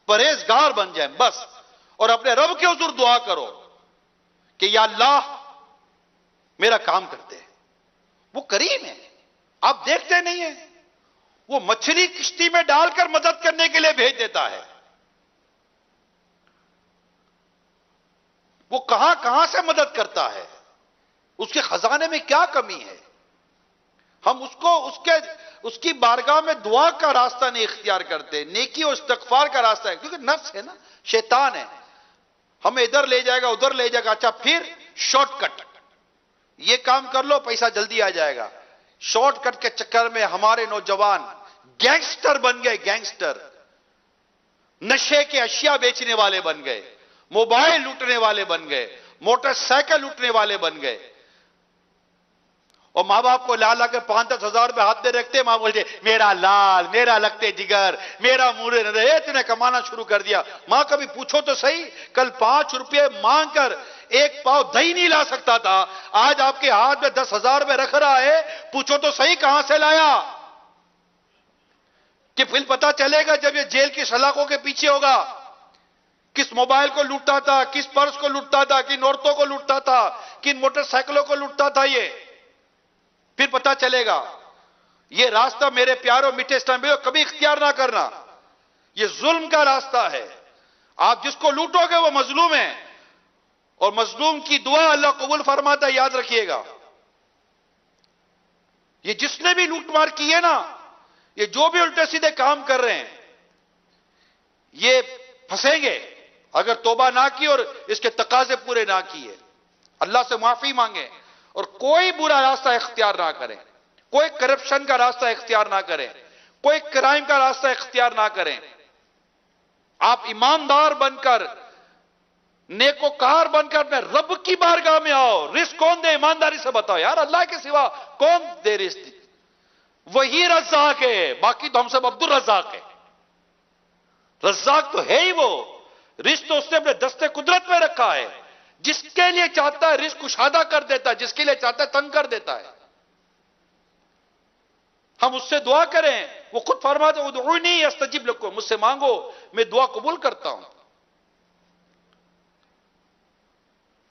پرہیزگار بن جائیں بس. اور اپنے رب کے حضور دعا کرو کہ یا اللہ میرا کام کرتے ہیں. وہ کریم ہے، آپ دیکھتے نہیں ہیں. وہ مچھلی کشتی میں ڈال کر مدد کرنے کے لیے بھیج دیتا ہے. وہ کہاں کہاں سے مدد کرتا ہے. اس کے خزانے میں کیا کمی ہے؟ ہم اس کی بارگاہ میں دعا کا راستہ نہیں اختیار کرتے، نیکی اور استغفار کا راستہ ہے. کیونکہ نفس ہے نا، شیطان ہے، ہمیں ادھر لے جائے گا ادھر لے جائے گا. اچھا پھر شارٹ کٹ، یہ کام کر لو پیسہ جلدی آ جائے گا. شارٹ کٹ کے چکر میں ہمارے نوجوان گینگسٹر بن گئے. گینگسٹر، نشے کے اشیاء بیچنے والے بن گئے، موبائل لوٹنے والے بن گئے، موٹر سائیکل لوٹنے والے بن گئے. اور ماں باپ کو لا لا کے 5-10 ہزار روپے ہاتھ میں رکھتے، ماں بولتے میرا لال، میرا لگتے جگر، میرا مورے نہ رہے. تم نے کمانا شروع کر دیا. ماں کبھی پوچھو تو صحیح، کل 5 روپے مانگ کر 1 پاؤ دہی نہیں لا سکتا تھا، آج آپ کے ہاتھ میں 10,000 روپے رکھ رہا ہے. پوچھو تو صحیح کہاں سے لایا؟ کہ پھر پتا چلے گا جب یہ جیل کی سلاخوں کے پیچھے ہوگا. کس موبائل کو لوٹتا تھا، کس پرس کو لوٹتا تھا، کن عورتوں کو لوٹتا تھا، کن موٹر سائیکلوں کو لوٹتا تھا. یہ پھر پتا چلے گا. یہ راستہ میرے پیاروں میٹھے اسلامی کبھی اختیار نہ کرنا. یہ ظلم کا راستہ ہے. آپ جس کو لوٹو گے وہ مظلوم ہے، اور مظلوم کی دعا اللہ قبول فرماتا ہے، یاد رکھیے گا. یہ جس نے بھی لوٹ مار کی ہے نا، یہ جو بھی الٹے سیدھے کام کر رہے ہیں، یہ پھنسیں گے اگر توبہ نہ کی اور اس کے تقاضے پورے نہ کیے. اللہ سے معافی مانگیں اور کوئی برا راستہ اختیار نہ کریں، کوئی کرپشن کا راستہ اختیار نہ کریں، کوئی کرائم کا راستہ اختیار نہ کریں. آپ ایماندار بن کر، نیکوکار بن کر اپنے رب کی بارگاہ میں آؤ. رزق کون دے؟ ایمانداری سے بتاؤ یار، اللہ کے سوا کون دے رزق؟ وہی رزاق ہے، باقی تو ہم سب عبد الرزاق ہے. رزاق تو ہے ہی وہ. رزق تو اس نے اپنے دستے قدرت میں رکھا ہے. جس کے لیے چاہتا ہے رزق کشادہ کر دیتا ہے، جس کے لیے چاہتا ہے تنگ کر دیتا ہے. ہم اس سے دعا کریں، وہ خود فرماتے ہیں ادعونی استجب لکم، مجھ سے مانگو میں دعا قبول کرتا ہوں.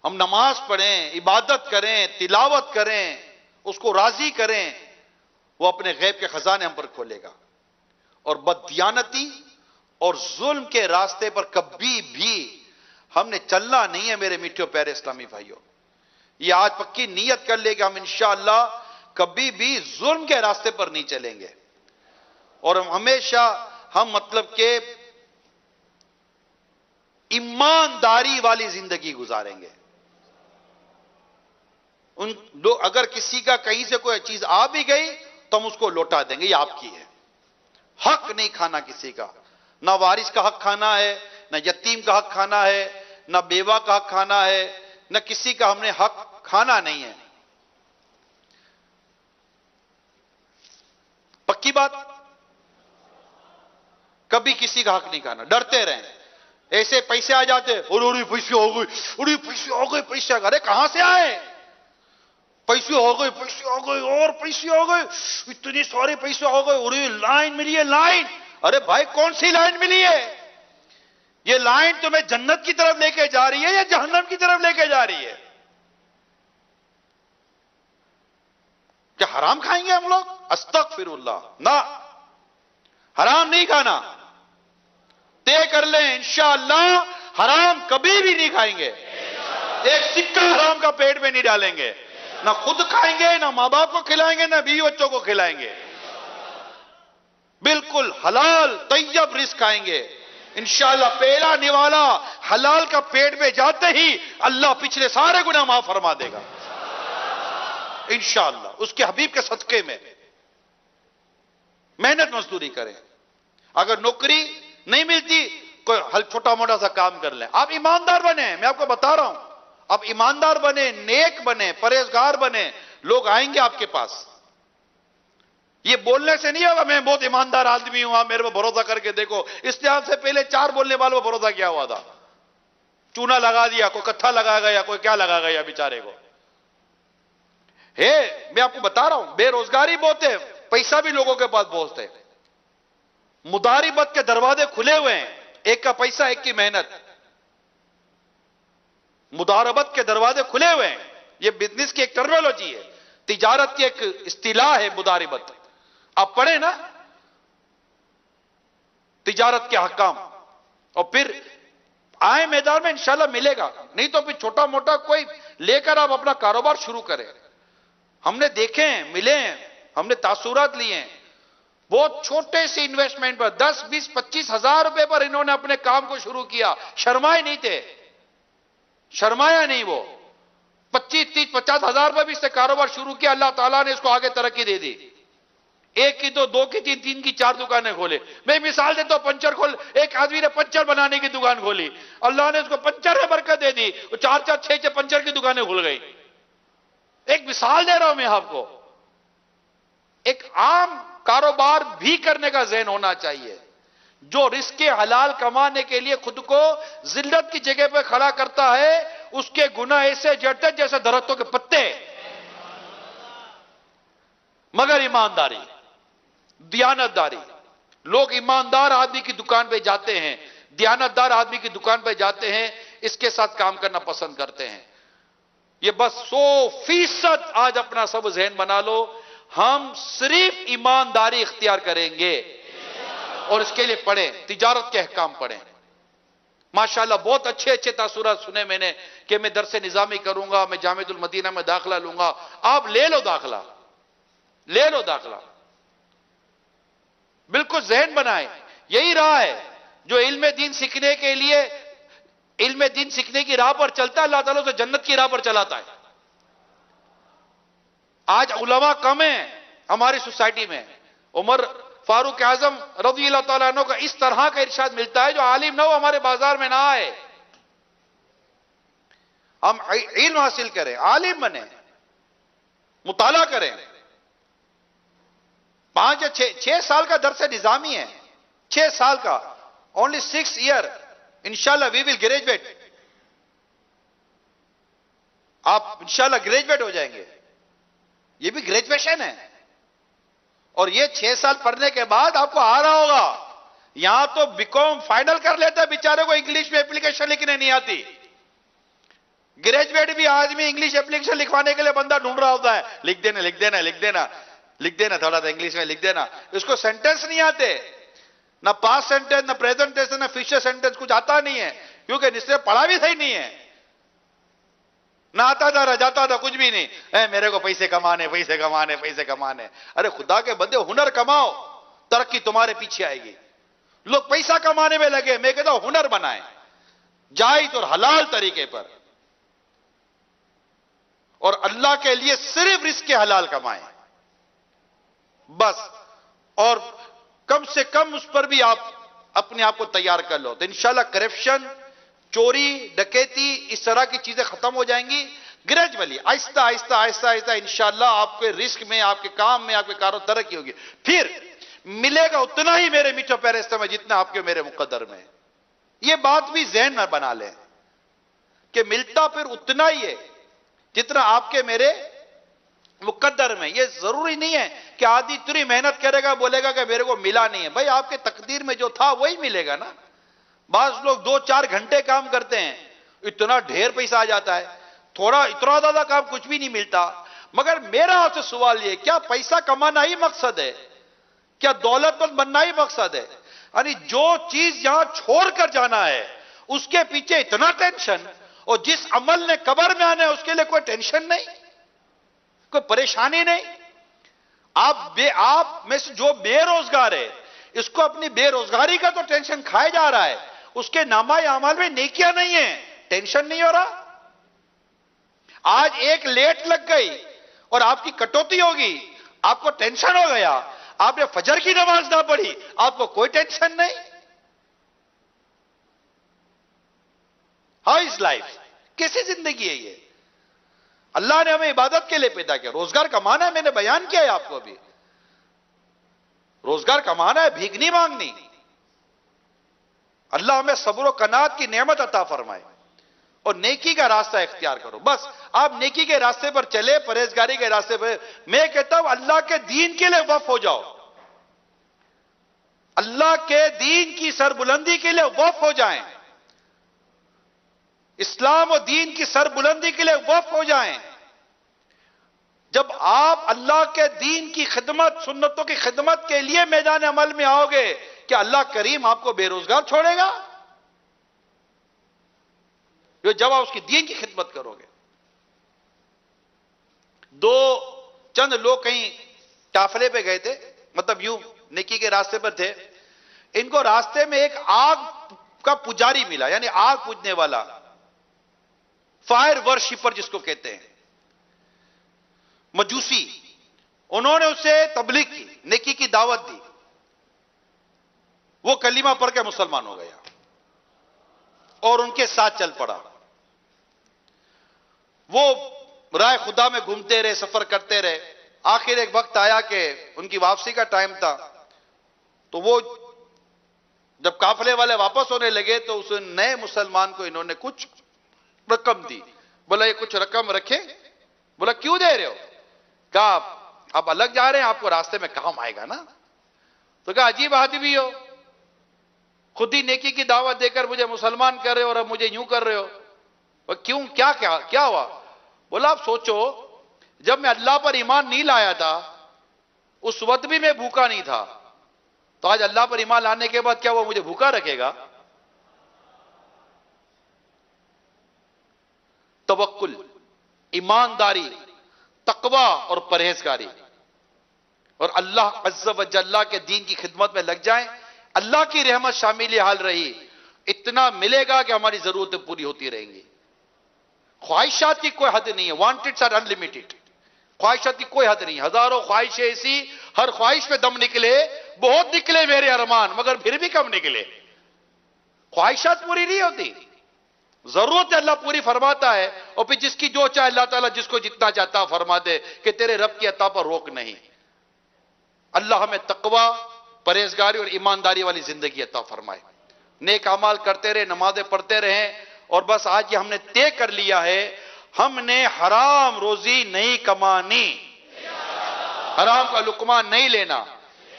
ہم نماز پڑھیں، عبادت کریں، تلاوت کریں، اس کو راضی کریں، وہ اپنے غیب کے خزانے ہم پر کھولے گا. اور بددیانتی اور ظلم کے راستے پر کبھی بھی ہم نے چلنا نہیں ہے میرے میٹھے پیارے اسلامی بھائیوں. یہ آج پکی نیت کر لے کہ ہم انشاءاللہ کبھی بھی ظلم کے راستے پر نہیں چلیں گے، اور ہم ہمیشہ مطلب کہ ایمانداری والی زندگی گزاریں گے. اگر کسی کا کہیں سے کوئی چیز آ بھی گئی تو ہم اس کو لوٹا دیں گے، یہ آپ کی ہے. حق نہیں کھانا کسی کا، نہ وارث کا حق کھانا ہے، نہ یتیم کا حق کھانا ہے، نہ بیوہ کا حق کھانا ہے، نہ کسی کا ہم نے حق کھانا نہیں ہے. پکی بات، کبھی کسی کا حق نہیں کھانا. ڈرتے رہیں. ایسے پیسے آ جاتے، اڑی پیسے ہو گئی، اڑی پیسے ہو گئے، پیسے آ گئے. ارے کہاں سے آئے؟ پیسے ہو گئے، پیسے ہو گئے، اور پیسے ہو گئے، اتنی سارے پیسے ہو گئے. اڑی لائن ملی ہے، لائن. ارے بھائی کون سی لائن ملی ہے؟ یہ لائن تمہیں جنت کی طرف لے کے جا رہی ہے یا جہنم کی طرف لے کے جا رہی ہے؟ کیا حرام کھائیں گے ہم لوگ؟ استغفر اللہ، نہ، حرام نہیں کھانا. طے کر لیں انشاءاللہ حرام کبھی بھی نہیں کھائیں گے. ایک سکہ حرام کا پیٹ میں نہیں ڈالیں گے. نہ خود کھائیں گے، نہ ماں باپ کو کھلائیں گے، نہ بیوی بچوں کو کھلائیں گے. بالکل حلال طیب رزق کھائیں گے انشاءاللہ. پہلا نوالا حلال کا پیٹ میں جاتے ہی اللہ پچھلے سارے گناہ معاف فرما دے گا انشاءاللہ. اس کے حبیب کے صدقے میں محنت مزدوری کریں. اگر نوکری نہیں ملتی کوئی چھوٹا موٹا سا کام کر لیں. آپ ایماندار بنیں، میں آپ کو بتا رہا ہوں، آپ ایماندار بنیں، نیک بنیں، پرہیزگار بنیں، لوگ آئیں گے آپ کے پاس. یہ بولنے سے نہیں ہوگا میں بہت ایماندار آدمی ہوں، آپ میرے پر بھروسہ کر کے دیکھو. اسلام سے پہلے 4 بولنے والوں پر بھروسہ کیا ہوا تھا، چونا لگا دیا، کوئی کتھا لگا گیا، کوئی کیا لگا گیا بیچارے کو. میں آپ کو بتا رہا ہوں بے روزگاری بہت ہے، پیسہ بھی لوگوں کے پاس بہت ہے. مداربت کے دروازے کھلے ہوئے ہیں، ایک کا پیسہ ایک کی محنت. مداربت کے دروازے کھلے ہوئے ہیں. یہ بزنس کی ایک ٹرمینالوجی ہے، تجارت کی ایک اصطلاح ہے مداربت. آپ پڑھیں نا تجارت کے حکام، اور پھر آئے میدان میں انشاءاللہ ملے گا. نہیں تو پھر چھوٹا موٹا کوئی لے کر آپ اپنا کاروبار شروع کریں. ہم نے دیکھے ہیں، ملے ہیں، ہم نے تاثرات لیے ہیں. بہت چھوٹے سے انویسٹمنٹ پر 10 20 25 ہزار روپے پر انہوں نے اپنے کام کو شروع کیا. شرمائے نہیں تھے، شرمایا نہیں. وہ 25 30 50 ہزار روپے بھی اس سے کاروبار شروع کیا. اللہ تعالیٰ نے اس کو آگے ترقی دے دی. 1 کی 2 2 کی 3 3 کی 4 دکانیں کھولے. میں مثال دیتا ہوں، پنچر کھول، ایک آدمی نے پنچر بنانے کی دکان کھولی، اللہ نے اس کو پنچر میں برکت دے دی. 4 4 6 6 پنچر کی دکانیں کھل گئی. ایک مثال دے رہا ہوں میں آپ کو. ایک عام کاروبار بھی کرنے کا ذہن ہونا چاہیے. جو رزق حلال کمانے کے لیے خود کو ذلت کی جگہ پہ کھڑا کرتا ہے، اس کے گناہ ایسے جڑتے جیسے درختوں کے پتے. مگر ایمانداری، دیانتداری. لوگ ایماندار آدمی کی دکان پہ جاتے ہیں، دیانتدار آدمی کی دکان پہ جاتے ہیں، اس کے ساتھ کام کرنا پسند کرتے ہیں. یہ بس 100% آج اپنا سب ذہن بنا لو، ہم صرف ایمانداری اختیار کریں گے. اور اس کے لیے پڑھیں، تجارت کے احکام پڑھیں. ماشاءاللہ بہت اچھے اچھے تاثرات سنے میں نے کہ میں درس نظامی کروں گا، میں جامعۃ المدینہ میں داخلہ لوں گا. آپ لے لو داخلہ، لے لو داخلہ. بالکل ذہن بنائیں. یہی راہ ہے جو علم دین سیکھنے کے لیے، علم دین سیکھنے کی راہ پر چلتا ہے، اللہ تعالیٰ اسے جنت کی راہ پر چلاتا ہے. آج علماء کم ہیں ہماری سوسائٹی میں. عمر فاروق اعظم رضی اللہ تعالیٰ عنہ کا اس طرح کا ارشاد ملتا ہے، جو عالم نہ ہو ہمارے بازار میں نہ آئے. ہم علم حاصل کریں، عالم بنیں، مطالعہ کریں. 5 یا 6 سال کا درس نظامی ہے، 6 سال کا، only 6 year. انشاءاللہ we will graduate. آپ انشاءاللہ گریجویٹ ہو جائیں گے. یہ بھی گریجویشن ہے. اور یہ 6 سال پڑھنے کے بعد آپ کو آ رہا ہوگا. یہاں تو بیکام فائنل کر لیتا ہے بیچارے کو، انگلش میں اپلیکیشن لکھنے نہیں آتی. گریجویٹ بھی آدمی انگلش اپلیکیشن لکھوانے کے لیے بندہ ڈھونڈ رہا ہوتا ہے. لکھ دینا لکھ دینا لکھ دینا لکھ دینا، تھوڑا سا انگلش میں لکھ دینا. اس کو سینٹنس نہیں آتے، نہ پاسٹ سینٹنس، نہ پریزنٹ ٹینس، نہ فیوچر سینٹنس، کچھ آتا نہیں ہے، کیونکہ اس نے پڑھا بھی صحیح نہیں ہے. نہ آتا تھا، نہ جاتا تھا، کچھ بھی نہیں. میرے کو پیسے کمانے پیسے کمانے پیسے کمانے. ارے خدا کے بندے، ہنر کماؤ، ترقی تمہارے پیچھے آئے گی. لوگ پیسہ کمانے میں لگے، میں کہتا ہوں ہنر بنائیں، جائز اور حلال طریقے پر، اور اللہ کے لیے صرف رزق حلال کمائیں بس. اور کم سے کم اس پر بھی آپ اپنے آپ کو تیار کر لو، تو انشاءاللہ کرپشن، چوری، ڈکیتی، اس طرح کی چیزیں ختم ہو جائیں گی. گریجولی، آہستہ آہستہ آہستہ آہستہ انشاءاللہ آپ کے رزق میں، آپ کے کام میں، آپ کے کاروبار ترقی ہوگی. پھر ملے گا اتنا ہی میرے میٹھے پیارے اسلام میں جتنا آپ کے میرے مقدر میں. یہ بات بھی ذہن میں بنا لیں کہ ملتا پھر اتنا ہی ہے جتنا آپ کے میرے مقدر میں. یہ ضروری نہیں ہے کہ آدھی اتنی محنت کرے گا بولے گا کہ میرے کو ملا نہیں ہے. بھائی آپ کے تقدیر میں جو تھا وہی ملے گا نا. بعض لوگ 2-4 گھنٹے کام کرتے ہیں، اتنا ڈھیر پیسہ آ جاتا ہے، تھوڑا اتنا زیادہ کام کچھ بھی نہیں ملتا. مگر میرا آپ سے سوال یہ، کیا پیسہ کمانا ہی مقصد ہے؟ کیا دولت مند بننا ہی مقصد ہے؟ یعنی جو چیز یہاں چھوڑ کر جانا ہے اس کے پیچھے اتنا ٹینشن، اور جس عمل نے قبر میں آنا ہے اس کے لیے کوئی ٹینشن نہیں، کوئی پریشانی نہیں. آپ میں سے جو بے روزگار ہے اس کو اپنی بے روزگاری کا تو ٹینشن کھائے جا رہا ہے، اس کے نامہ اعمال میں نیکیاں نہیں ہیں، ٹینشن نہیں ہو رہا. آج ایک لیٹ لگ گئی اور آپ کی کٹوتی ہوگی، آپ کو ٹینشن ہو گیا. آپ نے فجر کی نماز نہ پڑھی، آپ کو کوئی ٹینشن نہیں. How is life? کیسی زندگی ہے یہ؟ اللہ نے ہمیں عبادت کے لیے پیدا کیا، روزگار کمانا ہے. میں نے بیان کیا ہے آپ کو ابھی، روزگار کمانا ہے، بھیک نہیں مانگنی. اللہ ہمیں صبر و قناعت کی نعمت عطا فرمائے اور نیکی کا راستہ اختیار کرو. بس آپ نیکی کے راستے پر چلے، پرہیزگاری کے راستے پر. میں کہتا ہوں اللہ کے دین کے لیے وقف ہو جاؤ، اللہ کے دین کی سربلندی کے لیے وقف ہو جائیں، اسلام و دین کی سربلندی کے لیے وقف ہو جائیں. جب آپ اللہ کے دین کی خدمت، سنتوں کی خدمت کے لیے میدان عمل میں آؤ گے، کیا اللہ کریم آپ کو بے روزگار چھوڑے گا؟ جب آپ اس کی دین کی خدمت کرو گے. چند لوگ کہیں قافلے پہ گئے تھے، مطلب یوں نیکی کے راستے پر تھے. ان کو راستے میں ایک آگ کا پجاری ملا، یعنی آگ پوجنے والا، فائر ورشپر جس کو کہتے ہیں، مجوسی. انہوں نے اسے تبلیغ کی، نیکی کی دعوت دی. وہ کلمہ پڑھ کے مسلمان ہو گیا اور ان کے ساتھ چل پڑا. وہ رائے خدا میں گھومتے رہے، سفر کرتے رہے. آخر ایک وقت آیا کہ ان کی واپسی کا ٹائم تھا، تو وہ جب قافلے والے واپس ہونے لگے تو اس نئے مسلمان کو انہوں نے کچھ رقم دی. بولا یہ کچھ رقم رکھے. بولا کیوں دے رہے ہو؟ کہا آپ الگ جا رہے ہیں، آپ کو راستے میں کام آئے گا نا. تو کہا عجیب آدمی ہو، خود ہی نیکی کی دعوت دے کر مجھے مسلمان کر رہے ہو اور اب مجھے یوں کر رہے ہو. کیوں، کیا ہوا؟ بولا آپ سوچو، جب میں اللہ پر ایمان نہیں لایا تھا اس وقت بھی میں بھوکا نہیں تھا، تو آج اللہ پر ایمان لانے کے بعد کیا وہ مجھے بھوکا رکھے گا؟ توکل، ایمانداری، تقوی اور پرہیزگاری، اور اللہ عز و جل کے دین کی خدمت میں لگ جائیں. اللہ کی رحمت شامل حال رہی، اتنا ملے گا کہ ہماری ضرورتیں پوری ہوتی رہیں گی. خواہشات کی کوئی حد نہیں ہے، وانٹڈس آر انلیمیٹڈ. خواہشات کی کوئی حد نہیں، ہزاروں خواہشیں ایسی، ہر خواہش پہ دم نکلے، بہت نکلے میرے ارمان مگر پھر بھی کم نکلے. خواہشات پوری نہیں ہوتی، ضرورت اللہ پوری فرماتا ہے. اور پھر جس کی جو چاہے اللہ تعالیٰ جس کو جتنا چاہتا فرما دے، کہ تیرے رب کی عطا پر روک نہیں. اللہ ہمیں تقوی، پرہیزگاری اور ایمانداری والی زندگی عطا فرمائے. نیک اعمال کرتے رہے، نمازیں پڑھتے رہیں. اور بس آج یہ ہم نے طے کر لیا ہے، ہم نے حرام روزی نہیں کمانی، حرام کا لقمہ نہیں لینا،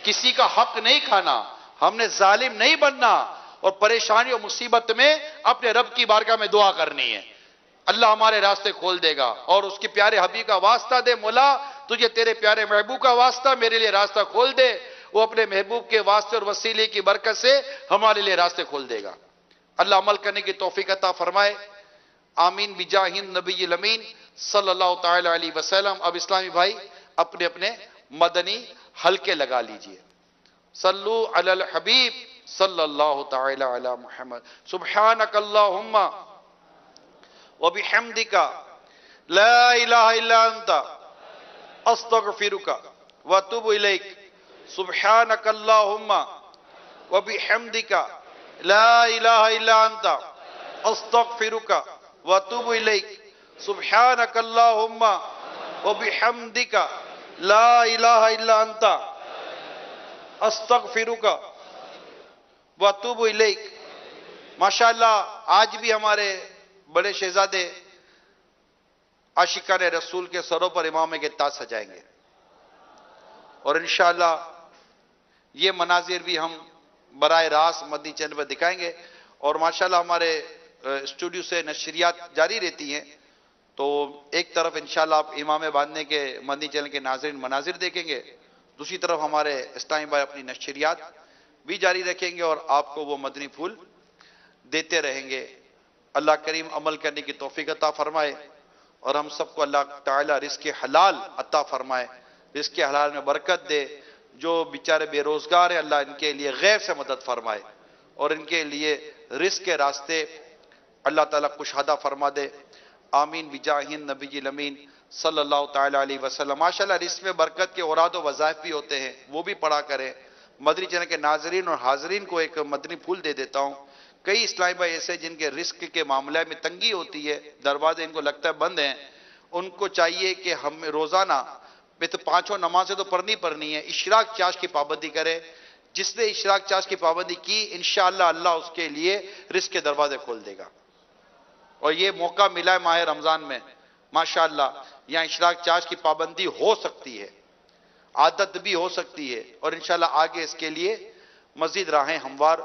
کسی کا حق نہیں کھانا، ہم نے ظالم نہیں بننا، اور پریشانی اور مصیبت میں اپنے رب کی بارگاہ میں دعا کرنی ہے. اللہ ہمارے راستے کھول دے گا. اور اس کی پیارے حبیب کا واسطہ دے، مولا تجھے تیرے پیارے محبوب کا واسطہ، میرے لیے راستہ کھول دے. وہ اپنے محبوب کے واسطے اور وسیلے کی برکت سے ہمارے لیے راستے کھول دے گا. اللہ عمل کرنے کی توفیق عطا فرمائے. آمین بجاہ النبی الامین صلی اللہ تعالی علیہ وسلم. اب اسلامی بھائی اپنے اپنے مدنی حلقے لگا لیجئے. صلو علی الحبیب صلی اللہ تعالی علی محمد. سبحانک اللہم وبحمدک لا الہ الا انت استغفرک واتوب الیک. سبحانک اللہم وبحمدک لا الہ الا انت استغفرک واتوب الیک. سبحانک اللہم وبحمدک لا الہ الا انت استغفرک واتوب الیک. ماشاءاللہ آج بھی ہمارے بڑے شہزادے عاشقان رسول کے سروں پر امامے کے تاج سجائیں گے، اور انشاءاللہ یہ مناظر بھی ہم براہ راست مدنی چینل پر دکھائیں گے. اور ماشاءاللہ ہمارے اسٹوڈیو سے نشریات جاری رہتی ہیں، تو ایک طرف انشاءاللہ آپ امام باندھنے کے مدنی چینل کے ناظرین مناظر دیکھیں گے، دوسری طرف ہمارے اسلامی بھائی اپنی نشریات بھی جاری رکھیں گے اور آپ کو وہ مدنی پھول دیتے رہیں گے۔ اللہ کریم عمل کرنے کی توفیق عطا فرمائے اور ہم سب کو اللہ تعالی رزق حلال عطا فرمائے، رزق حلال میں برکت دے۔ جو بیچارے بے روزگار ہیں اللہ ان کے لیے غیب سے مدد فرمائے اور ان کے لیے رزق کے راستے اللہ تعالیٰ کشادہ فرما دے۔ آمین بجاہ نبی الامین صلی اللہ تعالیٰ علیہ وسلم۔ ماشاءاللہ رزق میں برکت کے اوراد و وظائف بھی ہوتے ہیں، وہ بھی پڑھا کریں۔ مدنی چینل کے ناظرین اور حاضرین کو ایک مدنی پھول دے دیتا ہوں۔ کئی اسلامی بھائی ایسے جن کے رزق کے معاملے میں تنگی ہوتی ہے، دروازے ان کو لگتا ہے بند ہیں، ان کو چاہیے کہ ہم روزانہ تو 5 نمازیں تو پڑھنی ہے، اشراق چاش کی پابندی کرے۔ جس نے اشراق چاش کی پابندی کی انشاءاللہ اللہ اس کے لیے رزق کے دروازے کھول دے گا۔ اور یہ موقع ملا ہے ماہ رمضان میں، ماشاءاللہ یہاں اشراق چاش کی پابندی ہو سکتی ہے، عادت بھی ہو سکتی ہے، اور انشاءاللہ آگے اس کے لیے مزید راہیں ہموار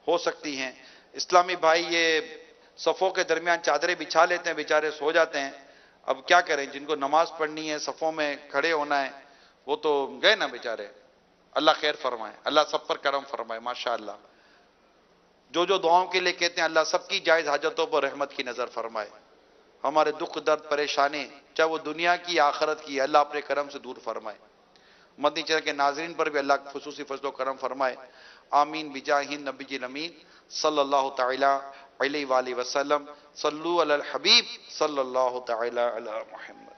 ہو سکتی ہیں۔ اسلامی بھائی یہ صفوں کے درمیان چادریں بچھا لیتے ہیں، بیچارے سو جاتے ہیں، اب کیا کریں؟ جن کو نماز پڑھنی ہے، صفوں میں کھڑے ہونا ہے، وہ تو گئے نا بیچارے۔ اللہ خیر فرمائے، اللہ سب پر کرم فرمائے ماشاءاللہ۔ جو دعاؤں کے لیے کہتے ہیں اللہ سب کی جائز حاجتوں پر رحمت کی نظر فرمائے۔ ہمارے دکھ درد پریشانی چاہے وہ دنیا کی آخرت کی، اللہ اپنے کرم سے دور فرمائے۔ مدنی چینل کے ناظرین پر بھی اللہ خصوصی فضل و کرم فرمائے۔ آمین بجاہ نبی الامین صلی اللہ تعالی علیہ وآلہ وسلم۔ صلو علی الحبیب صلی اللہ تعالی علی محمد۔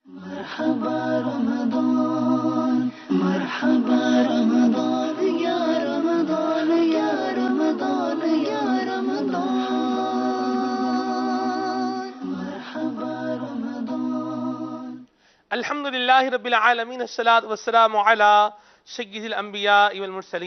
مرحبا رمضان مرحبا رمضان یا رمضان یا رمضان یا رمضان مرحبا رمضان۔
الحمد للہ رب العالمین، الصلاۃ والسلام علی سید الانبیاء والمرسلین۔